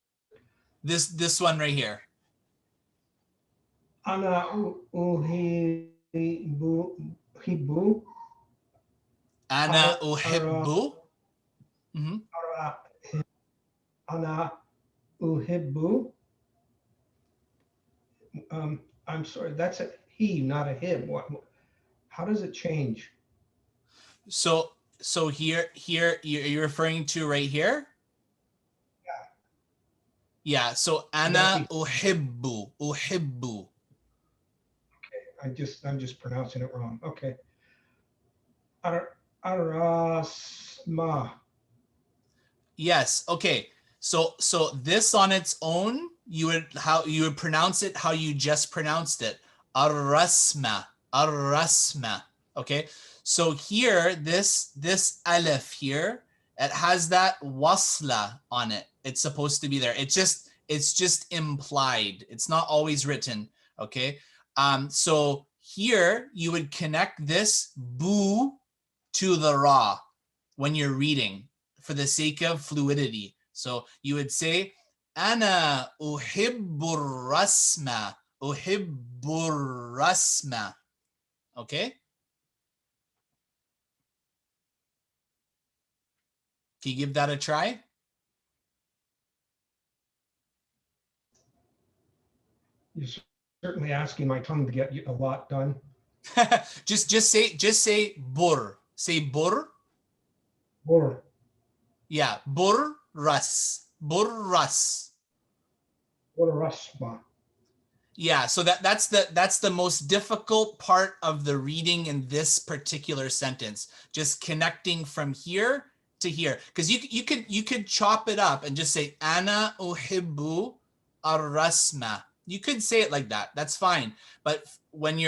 This one right here. Ana uhibbu. Ana uhibbu. Ana uhibbu. I'm sorry, that's a he, not a him. How does it change? So here you're referring to right here? Yeah, so ana uhibbu. Okay, I'm just pronouncing it wrong. Okay. Arasma. Yes, okay. So this on its own, you would pronounce it how you just pronounced it. Arrasma. Okay. So here, this alif here, it has that wasla on it. It's supposed to be there. It's just implied. It's not always written. Okay. So here you would connect this boo to the ra when you're reading for the sake of fluidity. So you would say, Ana uhibbur rasma. Okay. Can you give that a try? You're certainly asking my tongue to get a lot done. just say bur. Say bur. Or Yeah, bur ras. Bur ras. rasma. Yeah, so that's the most difficult part of the reading in this particular sentence. Just connecting from here to here, because you could chop it up and just say ana uhibbu ar-rasma. You could say it like that. That's fine. But when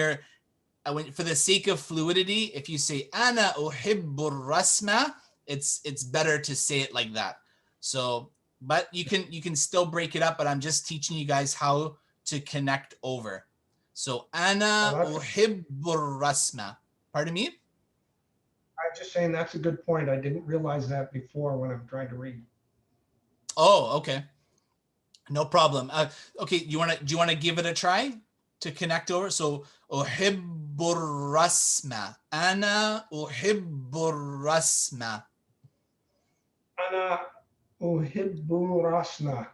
for the sake of fluidity, if you say ana uhibbu ar-rasma, it's better to say it like that. So, but you can still break it up. But I'm just teaching you guys how to connect over. So ana uhibbu ar-rasma. Pardon me? I'm just saying that's a good point. I didn't realize that before when I'm trying to read. Oh, okay. No problem. Okay, do you want to give it a try to connect over? So uhibbu ar-rasma. Ana uhibbu ar-rasma. Ana uhibbu rasna.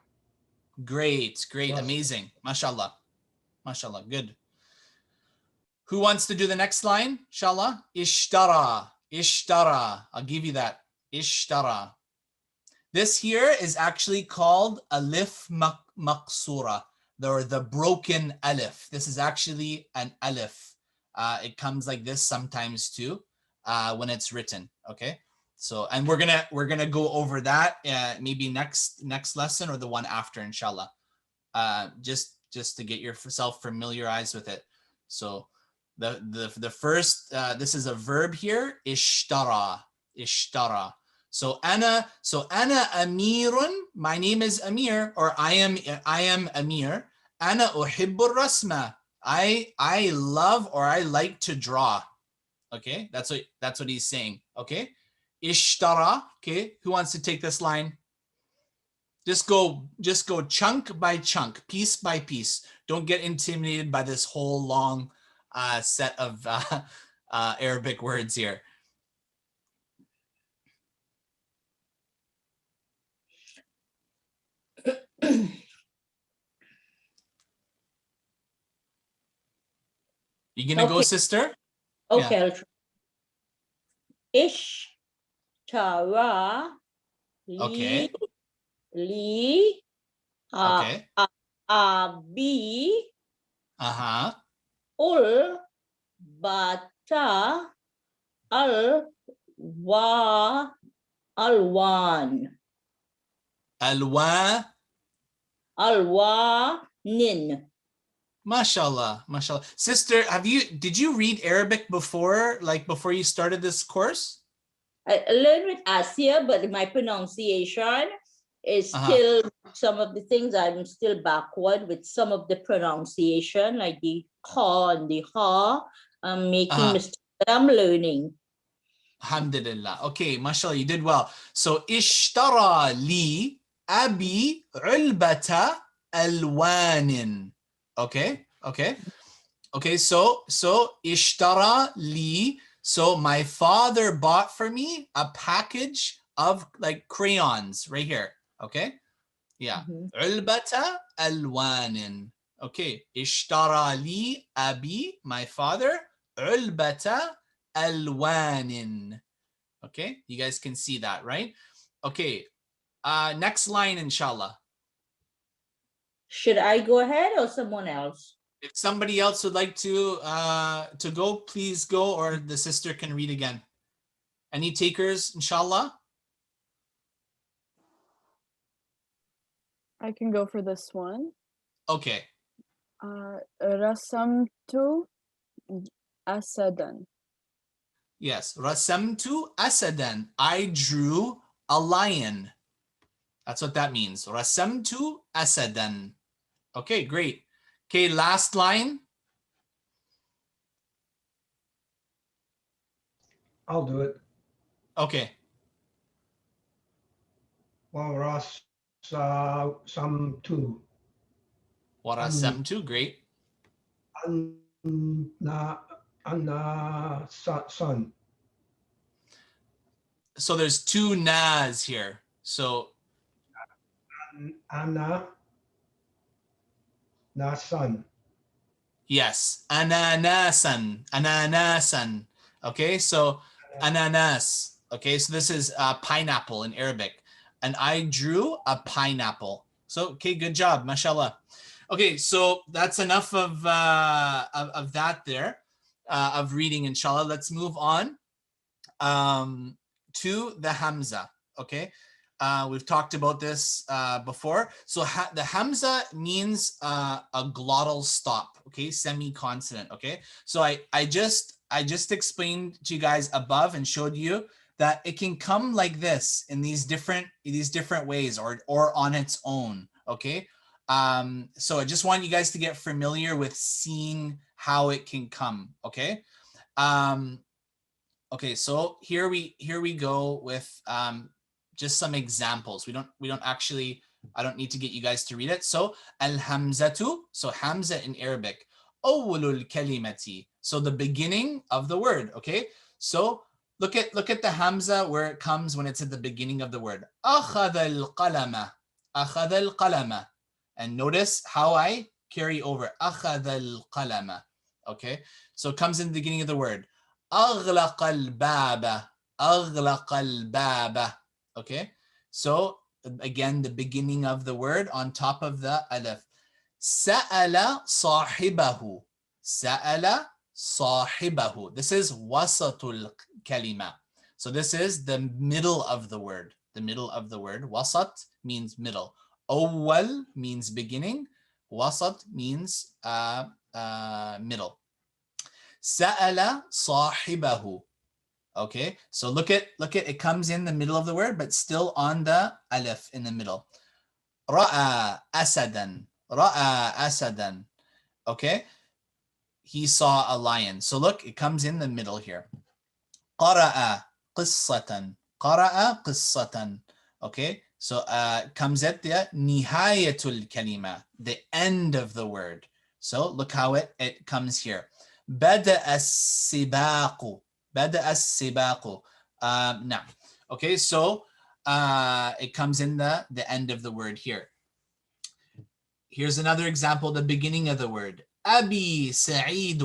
Great, Rasma. amazing. Mashallah. Mashallah, good. Who wants to do the next line? Inshallah. Ishtara. Ishtara. I'll give you that. Ishtara. This here is actually called alif maqsura, or the broken alif. This is actually an alif. It comes like this sometimes too when it's written. Okay. So, and we're gonna go over that maybe next lesson or the one after, inshallah. Just to get yourself familiarized with it. So the first this is a verb here, ishtara. Ishtara. So ana amirun, my name is Amir, or I am Amir. Ana uhibbu rasma. I love or I like to draw. Okay, that's what he's saying. Okay. Ishtara. Okay, who wants to take this line? Just go chunk by chunk, piece by piece. Don't get intimidated by this whole long set of Arabic words here. You gonna go, sister? Okay, Yeah. I'll try. Ishtara Okay. li Okay. abi Uh-huh. ul bata alwan alwanin. Mashallah. Mashallah. Sister, did you read Arabic before you started this course? I learned with Asia, but my pronunciation is still some of the things I'm still backward with some of the pronunciation, like the ka and the ha. I'm making mistakes, but I'm learning. Alhamdulillah. Okay, mashallah, you did well. So ishtara li abi ulbata alwanin. Okay. So ishtara li. So my father bought for me a package of like crayons right here. Okay. Yeah. Ulbata alwanin. Okay. Ishtara li abi, my father, ulbata alwanin. Okay. You guys can see that, right? Okay. Next line, inshallah. Should I go ahead or someone else? If somebody else would like to go, please go, or the sister can read again. Any takers, inshallah? I can go for this one. Okay. Rasamtu asadan. Yes. Rasamtu asadan. I drew a lion. That's what that means. Rasamtu asadan. Okay, great. Okay, last line. I'll do it. Okay. Walras some two. Warasamtu, great. Son. So there's two nas here. So Anna not sun. Yes, ananasan, ananasan. Okay, so ananas. Okay, so this is pineapple in Arabic. And I drew a pineapple. So, okay, good job, mashallah. Okay, so that's enough of that there, of reading, inshallah. Let's move on to the Hamza, okay? We've talked about this before. So the Hamza means a glottal stop, okay? Semi-consonant, okay? So I just explained to you guys above and showed you that it can come like this in these different ways, or on its own, okay? So I just want you guys to get familiar with seeing how it can come, okay? Okay, so here we go with just some examples. We don't actually, I don't need to get you guys to read it. So al-hamzatu, so hamza in Arabic, awwalul kalimati, so the beginning of the word, okay? So look at the hamza where it comes when it's at the beginning of the word. Akhadha al-qalama, akhadha al-qalama. And notice how I carry over akhadha al-qalama, okay? So it comes in the beginning of the word. أغلق الباب, أغلق الباب. Okay, so again, the beginning of the word on top of the alif. سأل صاحبه, سأل صاحبه. This is wasatul kalima. So this is the middle of the word. The middle of the word. Wasat means middle. Awwal means beginning. Wasat means middle. Sa'ala sahibahu. Okay, so look at it comes in the middle of the word, but still on the alif in the middle. Ra'a asadan, ra'a asadan. Okay, he saw a lion. So look, it comes in the middle here. Qara'a qissatan, qara'a qissatan. Okay, so comes at the nihayatul kalima, the end of the word. So look how it comes here. بدأ السباق, بدأ السباق. Now, okay, so it comes in the end of the word here. Here's another example, the beginning of the word. أبي سعيد,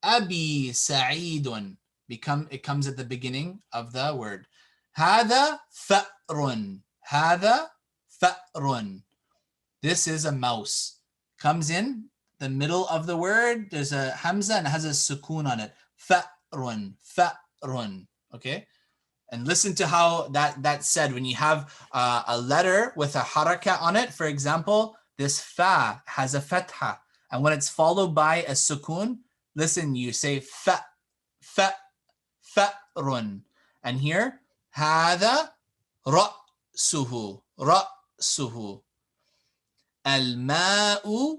أبي سعيد. It comes at the beginning of the word. هذا فأر, هذا فأر. This is a mouse. Comes in the middle of the word. There's a hamza and it has a sukoon on it. Fa'run, fa'run. Okay, and listen to how that's said when you have a letter with a haraka on it. For example, this fa has a fatha, and when it's followed by a sukoon, listen, you say fa, fa, fa'run. And here, hada ra'suhu, ra'suhu. Al-ma'u,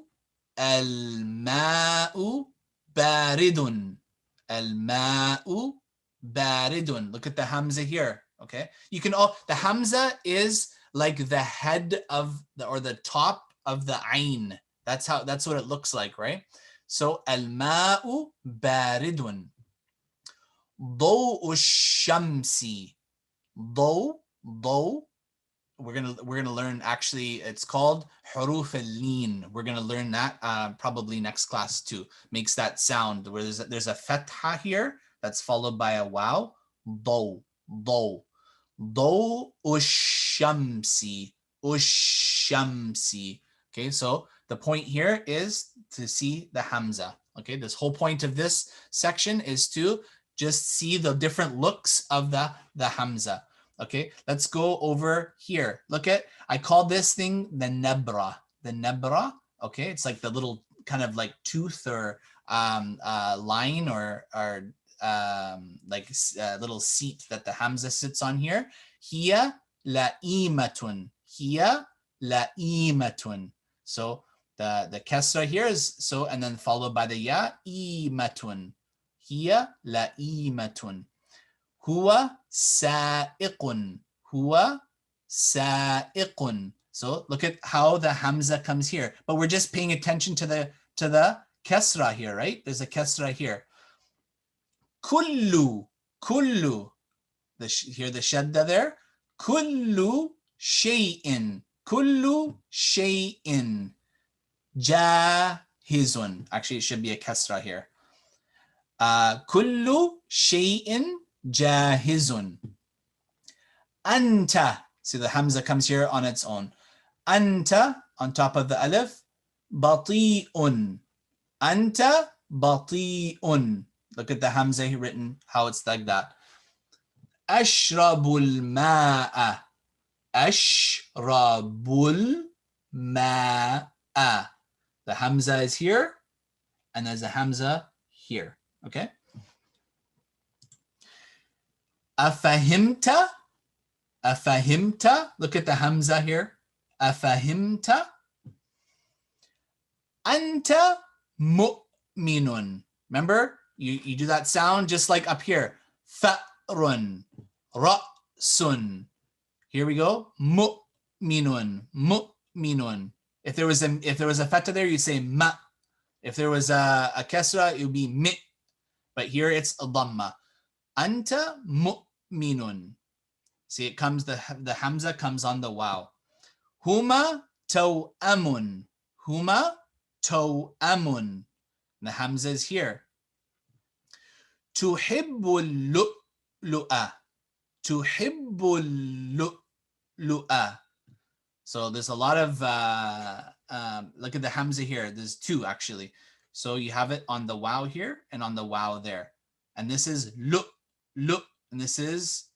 al-ma'u baridun, al-ma'u baridun. Look at the hamza here, okay? You can the hamza is like the head of or the top of the ayn. That's what it looks like, right? So al-ma'u baridun. Daw'u shamsi, daw. We're gonna learn, actually it's called huruf al-lin. We're gonna learn that probably next class too. Makes that sound where there's a fatha here that's followed by a waw. Daw, daw, daw ush-shamsi, ush-shamsi. Okay, so the point here is to see the hamza. Okay, this whole point of this section is to just see the different looks of the hamza. Okay, let's go over here. Look at, I call this thing the nebra. The nebra, okay, it's like the little kind of like tooth or line or like little seat that the hamza sits on here. Hiya la'imatun, hiya la'imatun. So the kasra here is so, and then followed by the ya, imatun. Hiya la'imatun. Huwa sa'iqun. Huwa sa'iqun. So look at how the hamza comes here. But we're just paying attention to the kasra here, right? There's a kasra here. Kullu. Kullu. Hear the shadda there? Kullu shay'in. Kullu shay'in. jahizun. Actually, it should be a kasra here. Kullu shay'in jahizun. Anta. See, the hamza comes here on its own. Anta on top of the alif. Bati'un. Anta bati'un. Look at the hamza written, how it's like that. Ashrabul ma'a. Ashrabul ma'a. The hamza is here, and there's a hamza here. Okay. Afahimta. Afahimta. Look at the hamza here. Afahimta. Anta mu'minun. Remember, you do that sound just like up here. Fa'run. Ra'sun. Here we go. Mu'minun. Mu'minun. If there was a fatha there, you say ma. If there was a kasra, it would be mi. But here it's a dhamma. Anta mu'minun. See, it comes, the hamza comes on the waw. Huma taw'amun. Huma taw'amun. The hamza is here. Tuhibbul lu'lu'a. Tuhibbul lu'lu'a. So there's a lot of, look at the hamza here. There's two actually. So you have it on the waw here and on the waw there. And this is lu, and this is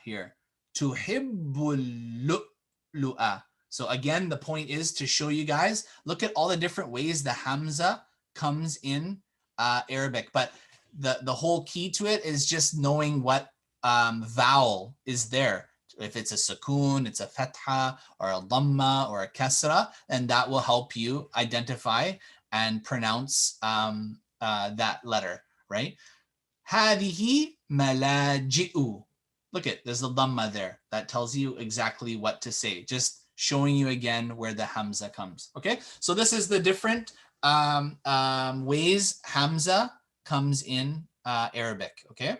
here. Tuhibbul lu'lu'a. So again, the point is to show you guys, look at all the different ways the hamza comes in Arabic. But the whole key to it is just knowing what vowel is there. If it's a sukoon, it's a fatha, or a dhamma, or a kasra, and that will help you identify and pronounce that letter, right? Hadihi malaji'u. Look at, there's a dhamma there. That tells you exactly what to say. Just showing you again where the hamza comes, okay? So this is the different ways hamza comes in Arabic, okay?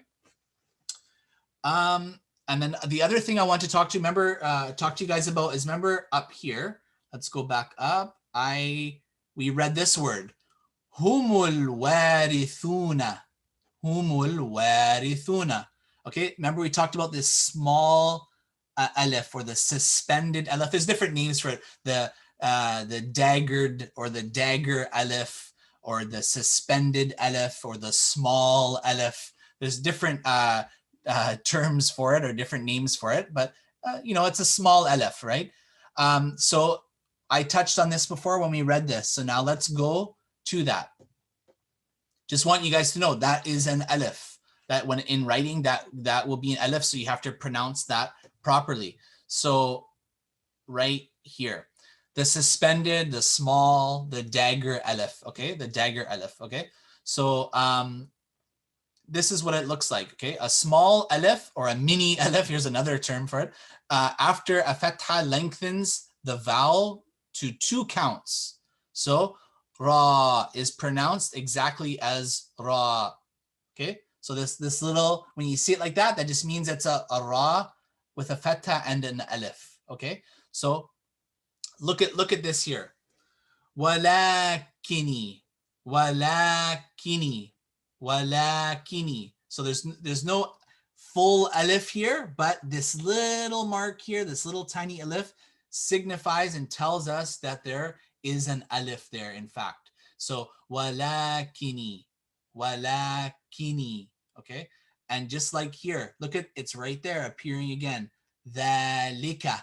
And then the other thing I want to talk to you guys about is, remember up here, let's go back up. We read this word, humul warithuna, humul warithuna. Okay, remember we talked about this small alif, or the suspended alif. There's different names for it. The daggered, or the dagger alif, or the suspended alif, or the small alif. There's different terms for it, or different names for it, but you know, it's a small alif, right? So I touched on this before when we read this. So now let's go to that. Just want you guys to know that is an alif. That when in writing, that will be an alif, so you have to pronounce that properly. So right here, the suspended, the small, the dagger alif, okay? The dagger alif, okay? So this is what it looks like, okay? A small alif, or a mini alif, here's another term for it. After a fatha lengthens the vowel to 2 counts. So ra is pronounced exactly as ra, okay? So this little, when you see it like that, that just means it's a ra with a fatha and an alif, okay? So look at this here. Walakini, walakini, walakini. So there's no full alif here, but this little mark here, this little tiny alif, signifies and tells us that there is an alif there, in fact. So walakini, walakini, okay? And just like here, look at, it's right there appearing again. Dhalika,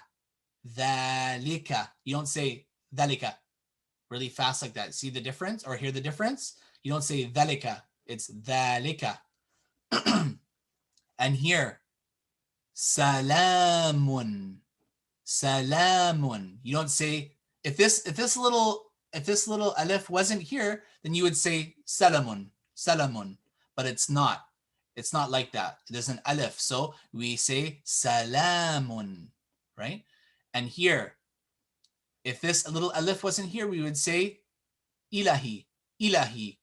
dhalika. You don't say dhalika really fast like that. See the difference, or hear the difference? You don't say dhalika, it's dhalika. And here, salamun, salamun. You don't say, if this little alif wasn't here, then you would say salamun, salamun, but it's not. It's not like that. There's an alif, so we say salamun, right? And here, if this little alif wasn't here, we would say ilahi, ilahi,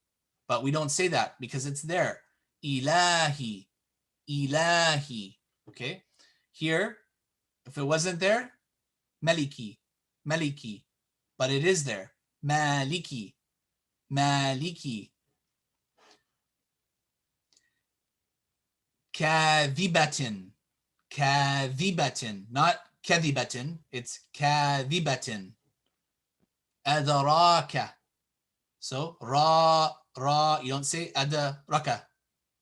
but we don't say that because it's there. Ilahi, ilahi, okay? Here, if it wasn't there, maliki, maliki, but it is there. maliki, maliki. Kadhibatin, kadhibatin, not kadhibatin, it's kadhibatin. Adaraka. So ra, you don't say adaraka,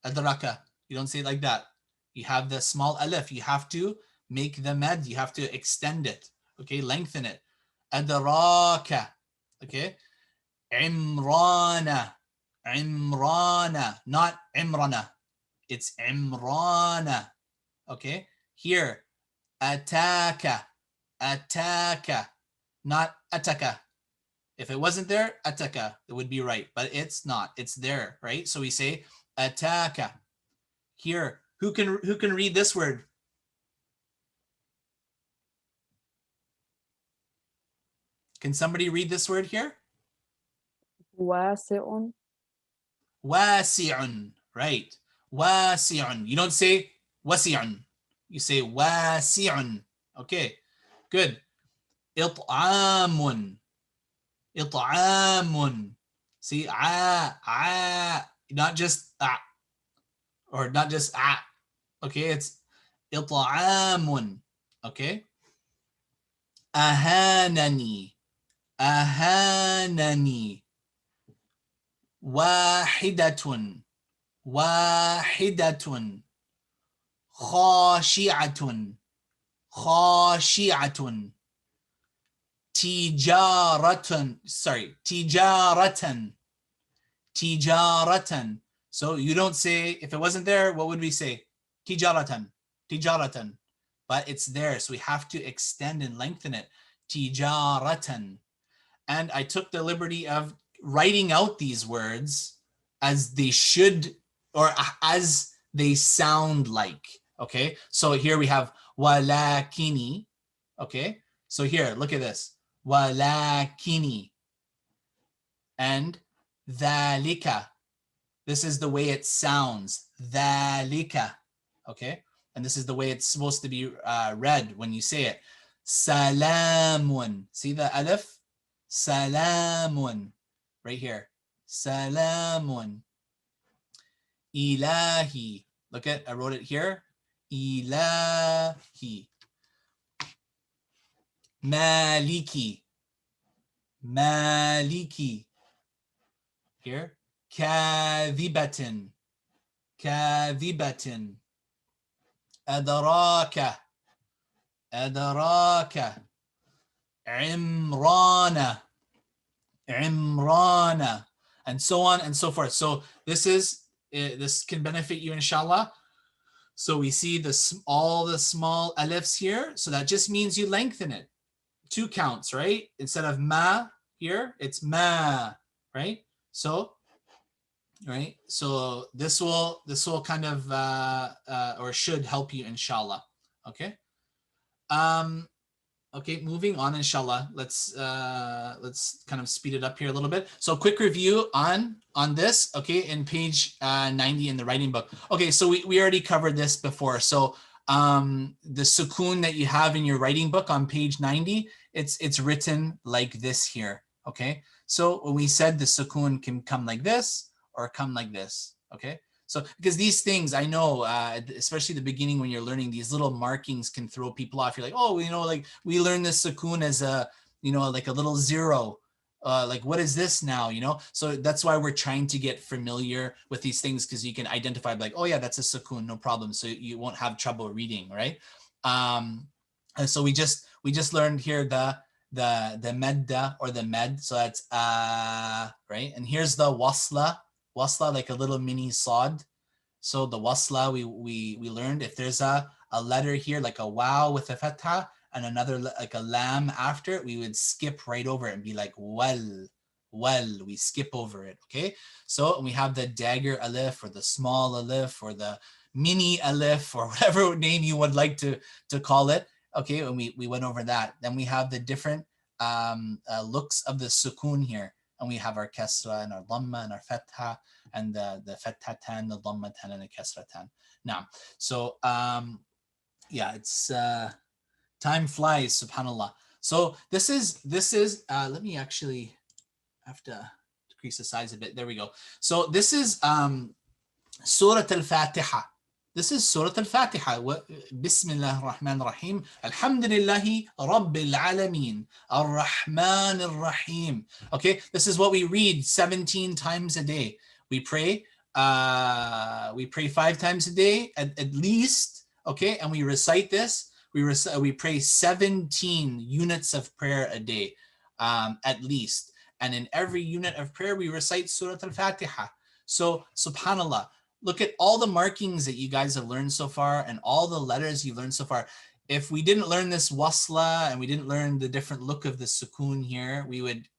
adaraka. You don't say it like that. You have the small alif. You have to make the mad. You have to extend it. Okay, lengthen it. Adaraka. Okay. Imrana, Imrana, not Imrana. It's Imrana. Okay. Here, ataka, ataka, not ataka. If it wasn't there, ataka, it would be right, but it's not. It's there, right? So we say ataka. Here, who can read this word? Can somebody read this word here? واسع. Wasi'un, right? Wasi'un. You don't say wasi'un. You say wasi'un. Okay, good. It'amun. It'amun. See, not just or not just okay, it's it'amun. Okay. Ahanani. Ahanani. Wahidatun. Wahidatun. Khashi'atun. Khashi'atun. Tijaratan. Sorry, tijaratan. Tijaratan. So you don't say, if it wasn't there, what would we say? Tijaratan. Tijaratan. But it's there, so we have to extend and lengthen it. Tijaratan. And I took the liberty of writing out these words as they should, or as they sound like. Okay, so here we have walakini. Okay, so here, look at this. Walakini. And dhalika. This is the way it sounds. Dhalika. Okay, and this is the way it's supposed to be read when you say it. Salamun. See the alif? Salamun. Right here. Salamun. Ilahi. Look at, I wrote it here. Ilahi. Maliki. Maliki. Here. Kadhibatin. Kadhibatin. Adaraka. Adaraka. Imrana. Imrana. And so on and so forth. So this can benefit you, inshallah. So we see all the small alifs here. So that just means you lengthen it. 2 counts, right? Instead of ma here, it's ma, right? So, right? So this will kind of or should help you, inshallah. Okay. Okay, moving on, inshallah. Let's kind of speed it up here a little bit. So quick review on this, okay, in page 90 in the writing book. Okay, so we already covered this before. So the sukoon that you have in your writing book on page 90, it's written like this here, okay? So when we said the sukoon can come like this or come like this, okay? So because these things, I know, especially the beginning when you're learning, these little markings can throw people off. You're like, oh, like we learned this sukoon as a, like a little 0. Like, what is this now, So that's why we're trying to get familiar with these things, because you can identify like, oh yeah, that's a sukoon, no problem. So you won't have trouble reading, right? And so we just learned here the medda or the med. So that's right? And here's the wasla. Wasla, like a little mini sod. So the wasla, we learned if there's a letter here, like a wow with a fatha and another like a lam after it, we would skip right over it and be like well, we skip over it, okay? So we have the dagger alif or the small alif or the mini alif or whatever name you would like to call it, okay? And we went over that. Then we have the different looks of the sukoon here. And we have our kasra and our dhamma and our fatha and the fathatan, the dhammatan, and the kasratan. Now, so yeah, it's time flies, subhanallah. So this is let me actually have to decrease the size a bit. There we go. So this is Surah Al-Fatiha. This is Surah Al-Fatiha. Bismillah ar-Rahman ar-Rahim. Alhamdulillahi Rabbil Alameen. Ar-Rahman ar-Rahim. Okay, this is what we read 17 times a day. We pray 5 times a day at least. Okay, and we recite this. We pray 17 units of prayer a day, at least. And in every unit of prayer, we recite Surah Al-Fatiha. So, subhanAllah, look at all the markings that you guys have learned so far and all the letters you've learned so far. If we didn't learn this wasla and we didn't learn the different look of the sukoon here,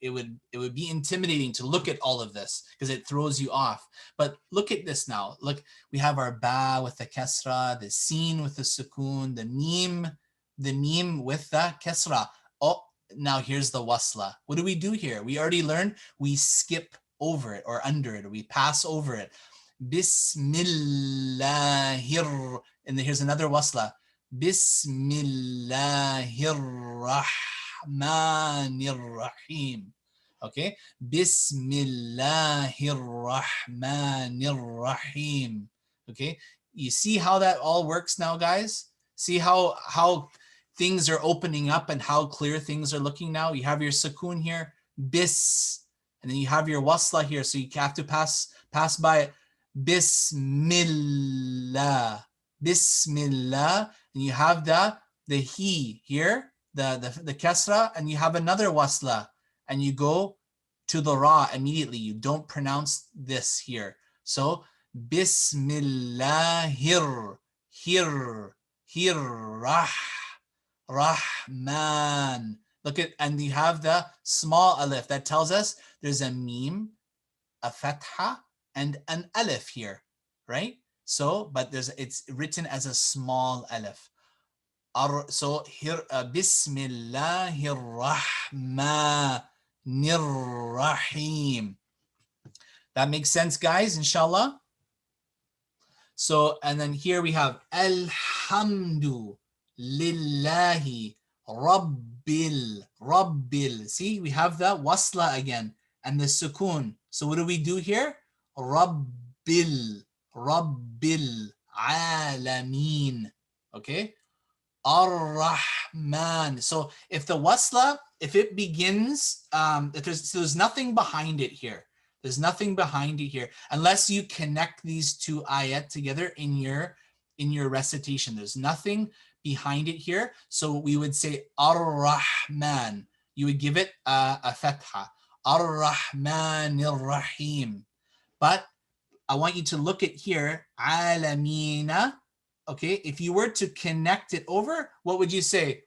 it would be intimidating to look at all of this because it throws you off. But look at this now. Look, we have our ba with the kasra, the sin with the sukoon, the mim with the kasra. Oh, now here's the wasla. What do we do here? We already learned we skip over it or under it, or we pass over it. Bismillahir, and here's another wasla. Bismillahirrahmanirrahim. Okay, Bismillahirrahmanirrahim. Okay, you see how that all works now, guys? See how things are opening up and how clear things are looking now? You have your sukoon here, bis, and then you have your wasla here, so you have to pass by it. Bismillah, Bismillah, and you have the he here, the kasra, and you have another wasla, and you go to the ra immediately. You don't pronounce this here. So Bismillahir, Rahman. Look at, and you have the small alif that tells us there's a mim, a fatha, and an alif here, right? So, but it's written as a small alif. So here, Bismillahirrahmanirrahim. That makes sense, guys, inshallah. So, and then here we have Alhamdu Lillahi Rabbil. See, we have the wasla again and the sukoon. So what do we do here? Rabbil Alameen. Okay? Ar-Rahman. So if the wasla, if it begins, if there's nothing behind it here. There's nothing behind it here unless you connect these two ayat together in your recitation. There's nothing behind it here. So we would say Ar-Rahman. You would give it a fatha. Ar-Rahmanir-Rahim. But I want you to look at here, Alamina. Okay, if you were to connect it over, what would you say?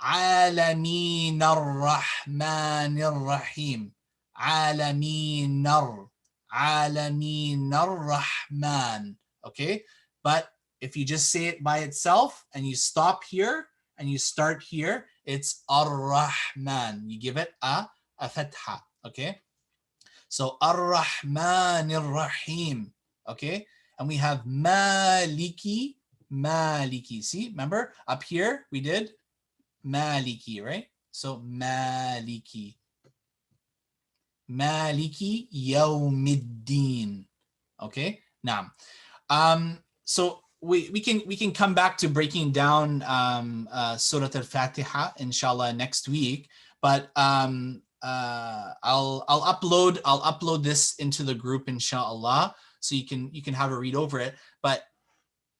Alaminir-Rahmanir-Rahim. Alaminir-Rahman. Okay, but if you just say it by itself and you stop here and you start here, it's Ar-Rahman. You give it a fatha. Okay, so Ar-Rahmanir-Rahim. Okay, and we have Maliki. See, remember up here we did Maliki, right? So Maliki Yawmiddin. Okay, now so we can come back to breaking down Surah Al-Fatiha inshallah next week, but I'll upload this into the group inshallah, so you can have a read over it. But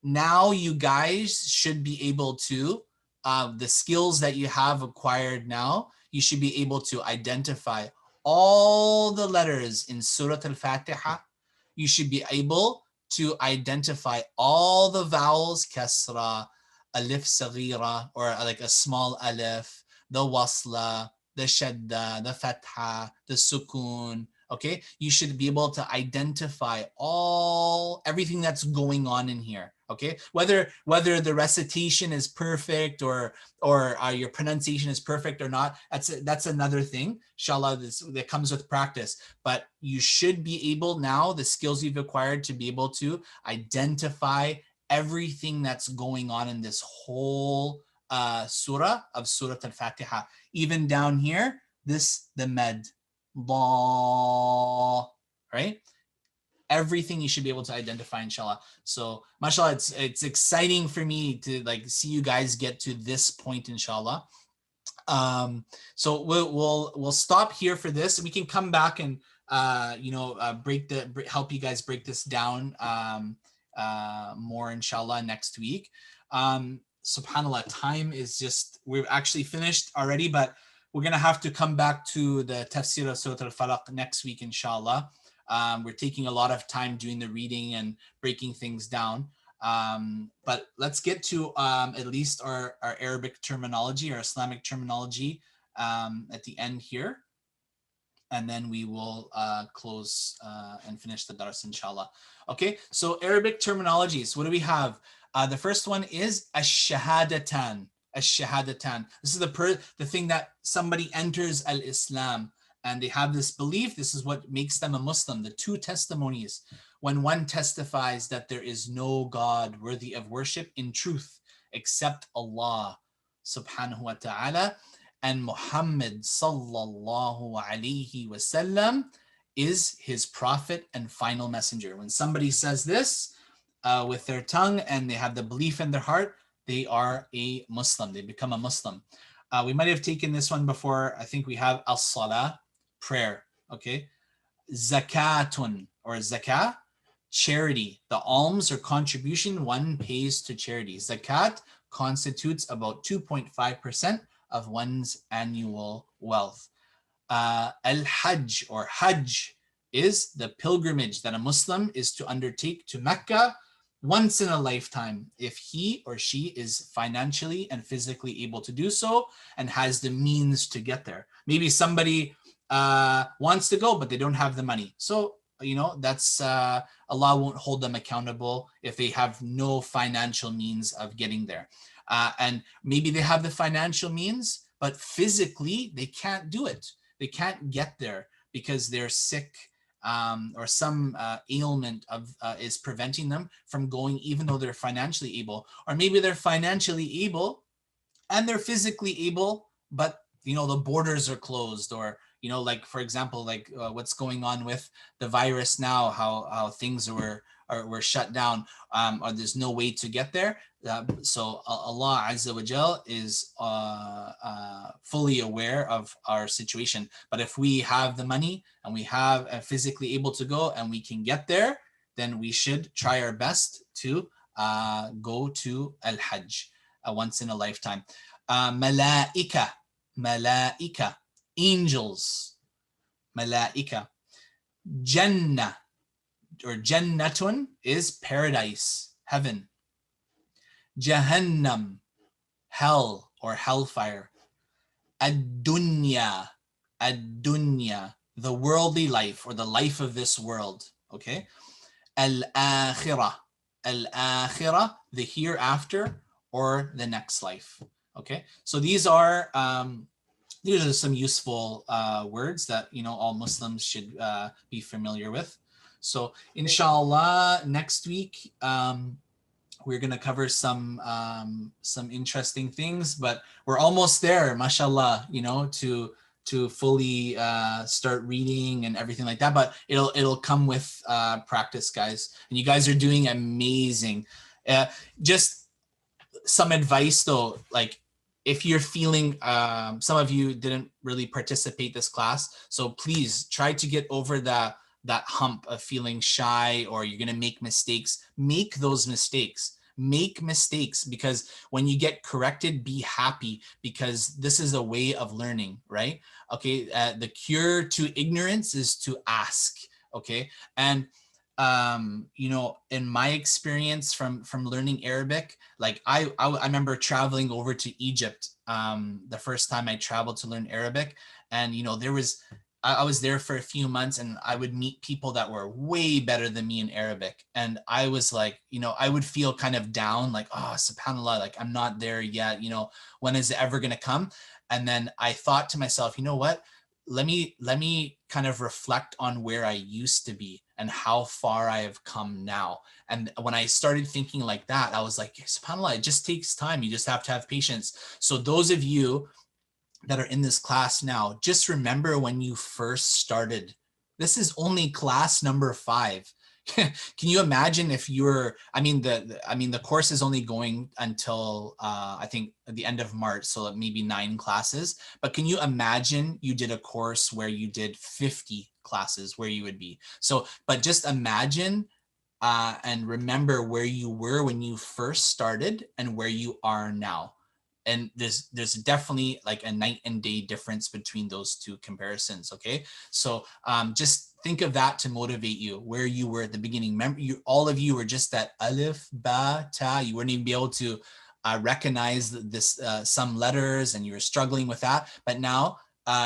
now you guys should be able to the skills that you have acquired now, you should be able to identify all the letters in Surah Al-Fatiha. You should be able to identify all the vowels, kasra, alif saghira, or like a small alif, the wasla, the shadda, the fatha, the sukoon. Okay, you should be able to identify everything that's going on in here. Okay, whether the recitation is perfect or your pronunciation is perfect or not, that's another thing. Inshallah, that comes with practice. But you should be able now, the skills you've acquired, to be able to identify everything that's going on in this whole surah of Surah Al-Fatiha. Even down here, the med. ba, right? Everything you should be able to identify, inshallah. So mashallah, it's exciting for me to like see you guys get to this point, inshallah. So we'll stop here for this. We can come back and help you guys break this down more, inshallah, next week. Subhanallah, time is just, we're actually finished already, but we're gonna have to come back to the tafsir of Surah Al-Falaq next week, inshallah. We're taking a lot of time doing the reading and breaking things down. But let's get to at least our Arabic terminology, our Islamic terminology at the end here. And then we will close and finish the dars, inshallah. Okay, so Arabic terminologies, what do we have? The first one is ash-shahadatan. Ash-shahadatan. This is the thing that somebody enters al-Islam and they have this belief. This is what makes them a Muslim. The two testimonies. When one testifies that there is no God worthy of worship in truth except Allah subhanahu wa ta'ala, and Muhammad sallallahu alayhi wasallam is his prophet and final messenger. When somebody says this with their tongue and they have the belief in their heart, they are a Muslim. They become a Muslim. We might have taken this one before. I think we have as-salah, prayer. Okay. Zakatun, or zakah, charity, the alms or contribution one pays to charity. Zakat constitutes about 2.5% of one's annual wealth. Al-Hajj, or Hajj, is the pilgrimage that a Muslim is to undertake to Mecca once in a lifetime if he or she is financially and physically able to do so and has the means to get there. Maybe somebody wants to go, but they don't have the money. So, that's Allah won't hold them accountable if they have no financial means of getting there. And maybe they have the financial means, but physically they can't do it. They can't get there because they're sick or some ailment is preventing them from going, even though they're financially able. Or maybe they're financially able and they're physically able, but the borders are closed, or like, for example, like what's going on with the virus now, how things were shut down, or there's no way to get there. So Allah Azza wa Jal is fully aware of our situation. But if we have the money and we have physically able to go and we can get there, then we should try our best to go to Al-Hajj once in a lifetime. Malaika, angels, malaika. Jannah, or jannatun, is paradise, heaven. Jahannam, hell or hellfire. Ad-dunya, the worldly life, or the life of this world. Okay. Al-akhirah, the hereafter, or the next life. Okay, so these are some useful words that all Muslims should be familiar with. So inshallah, next week we're gonna cover some interesting things, but we're almost there, mashallah, to fully start reading and everything like that. But it'll come with practice, guys, and you guys are doing amazing. Just some advice though, like if you're feeling, some of you didn't really participate this class, so please try to get over that hump of feeling shy, or you're gonna make mistakes. Make those mistakes. Make mistakes, because when you get corrected, be happy, because this is a way of learning, right? Okay, the cure to ignorance is to ask. Okay, and in my experience from learning Arabic, like I remember traveling over to Egypt the first time I traveled to learn Arabic, and I was there for a few months, and I would meet people that were way better than me in Arabic, and I was like, I would feel kind of down, like, oh, subhanallah, like I'm not there yet, when is it ever gonna come? And then I thought to myself, you know what, let me kind of reflect on where I used to be and how far I have come now. And when I started thinking like that, I was like, subhanallah, it just takes time. You just have to have patience. So those of you that are in this class now, just remember when you first started. This is only class number 5. Can you imagine if you were, the course is only going until I think at the end of March, so maybe 9 classes. But can you imagine you did a course where you did 50 classes, where you would be? So, but just imagine and remember where you were when you first started and where you are now. And there's definitely like a night and day difference between those two comparisons. Okay, so just think of that to motivate you, where you were at the beginning. Remember, all of you were just that alif, ba, ta. You wouldn't even be able to recognize this some letters, and you were struggling with that. But now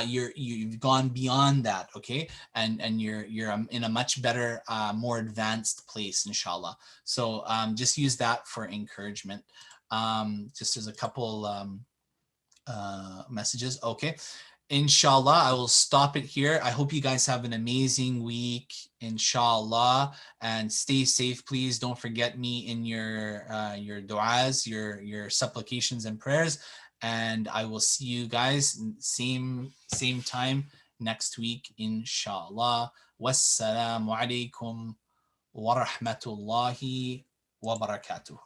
you've gone beyond that. Okay, and you're in a much better, more advanced place, inshallah. So just use that for encouragement. Just as a couple messages. Okay, inshallah, I will stop it here. I hope you guys have an amazing week, inshallah, and stay safe. Please don't forget me in your du'as, your supplications and prayers, and I will see you guys same time next week, inshallah. Wassalamu alaikum wa rahmatullahi wa barakatuh.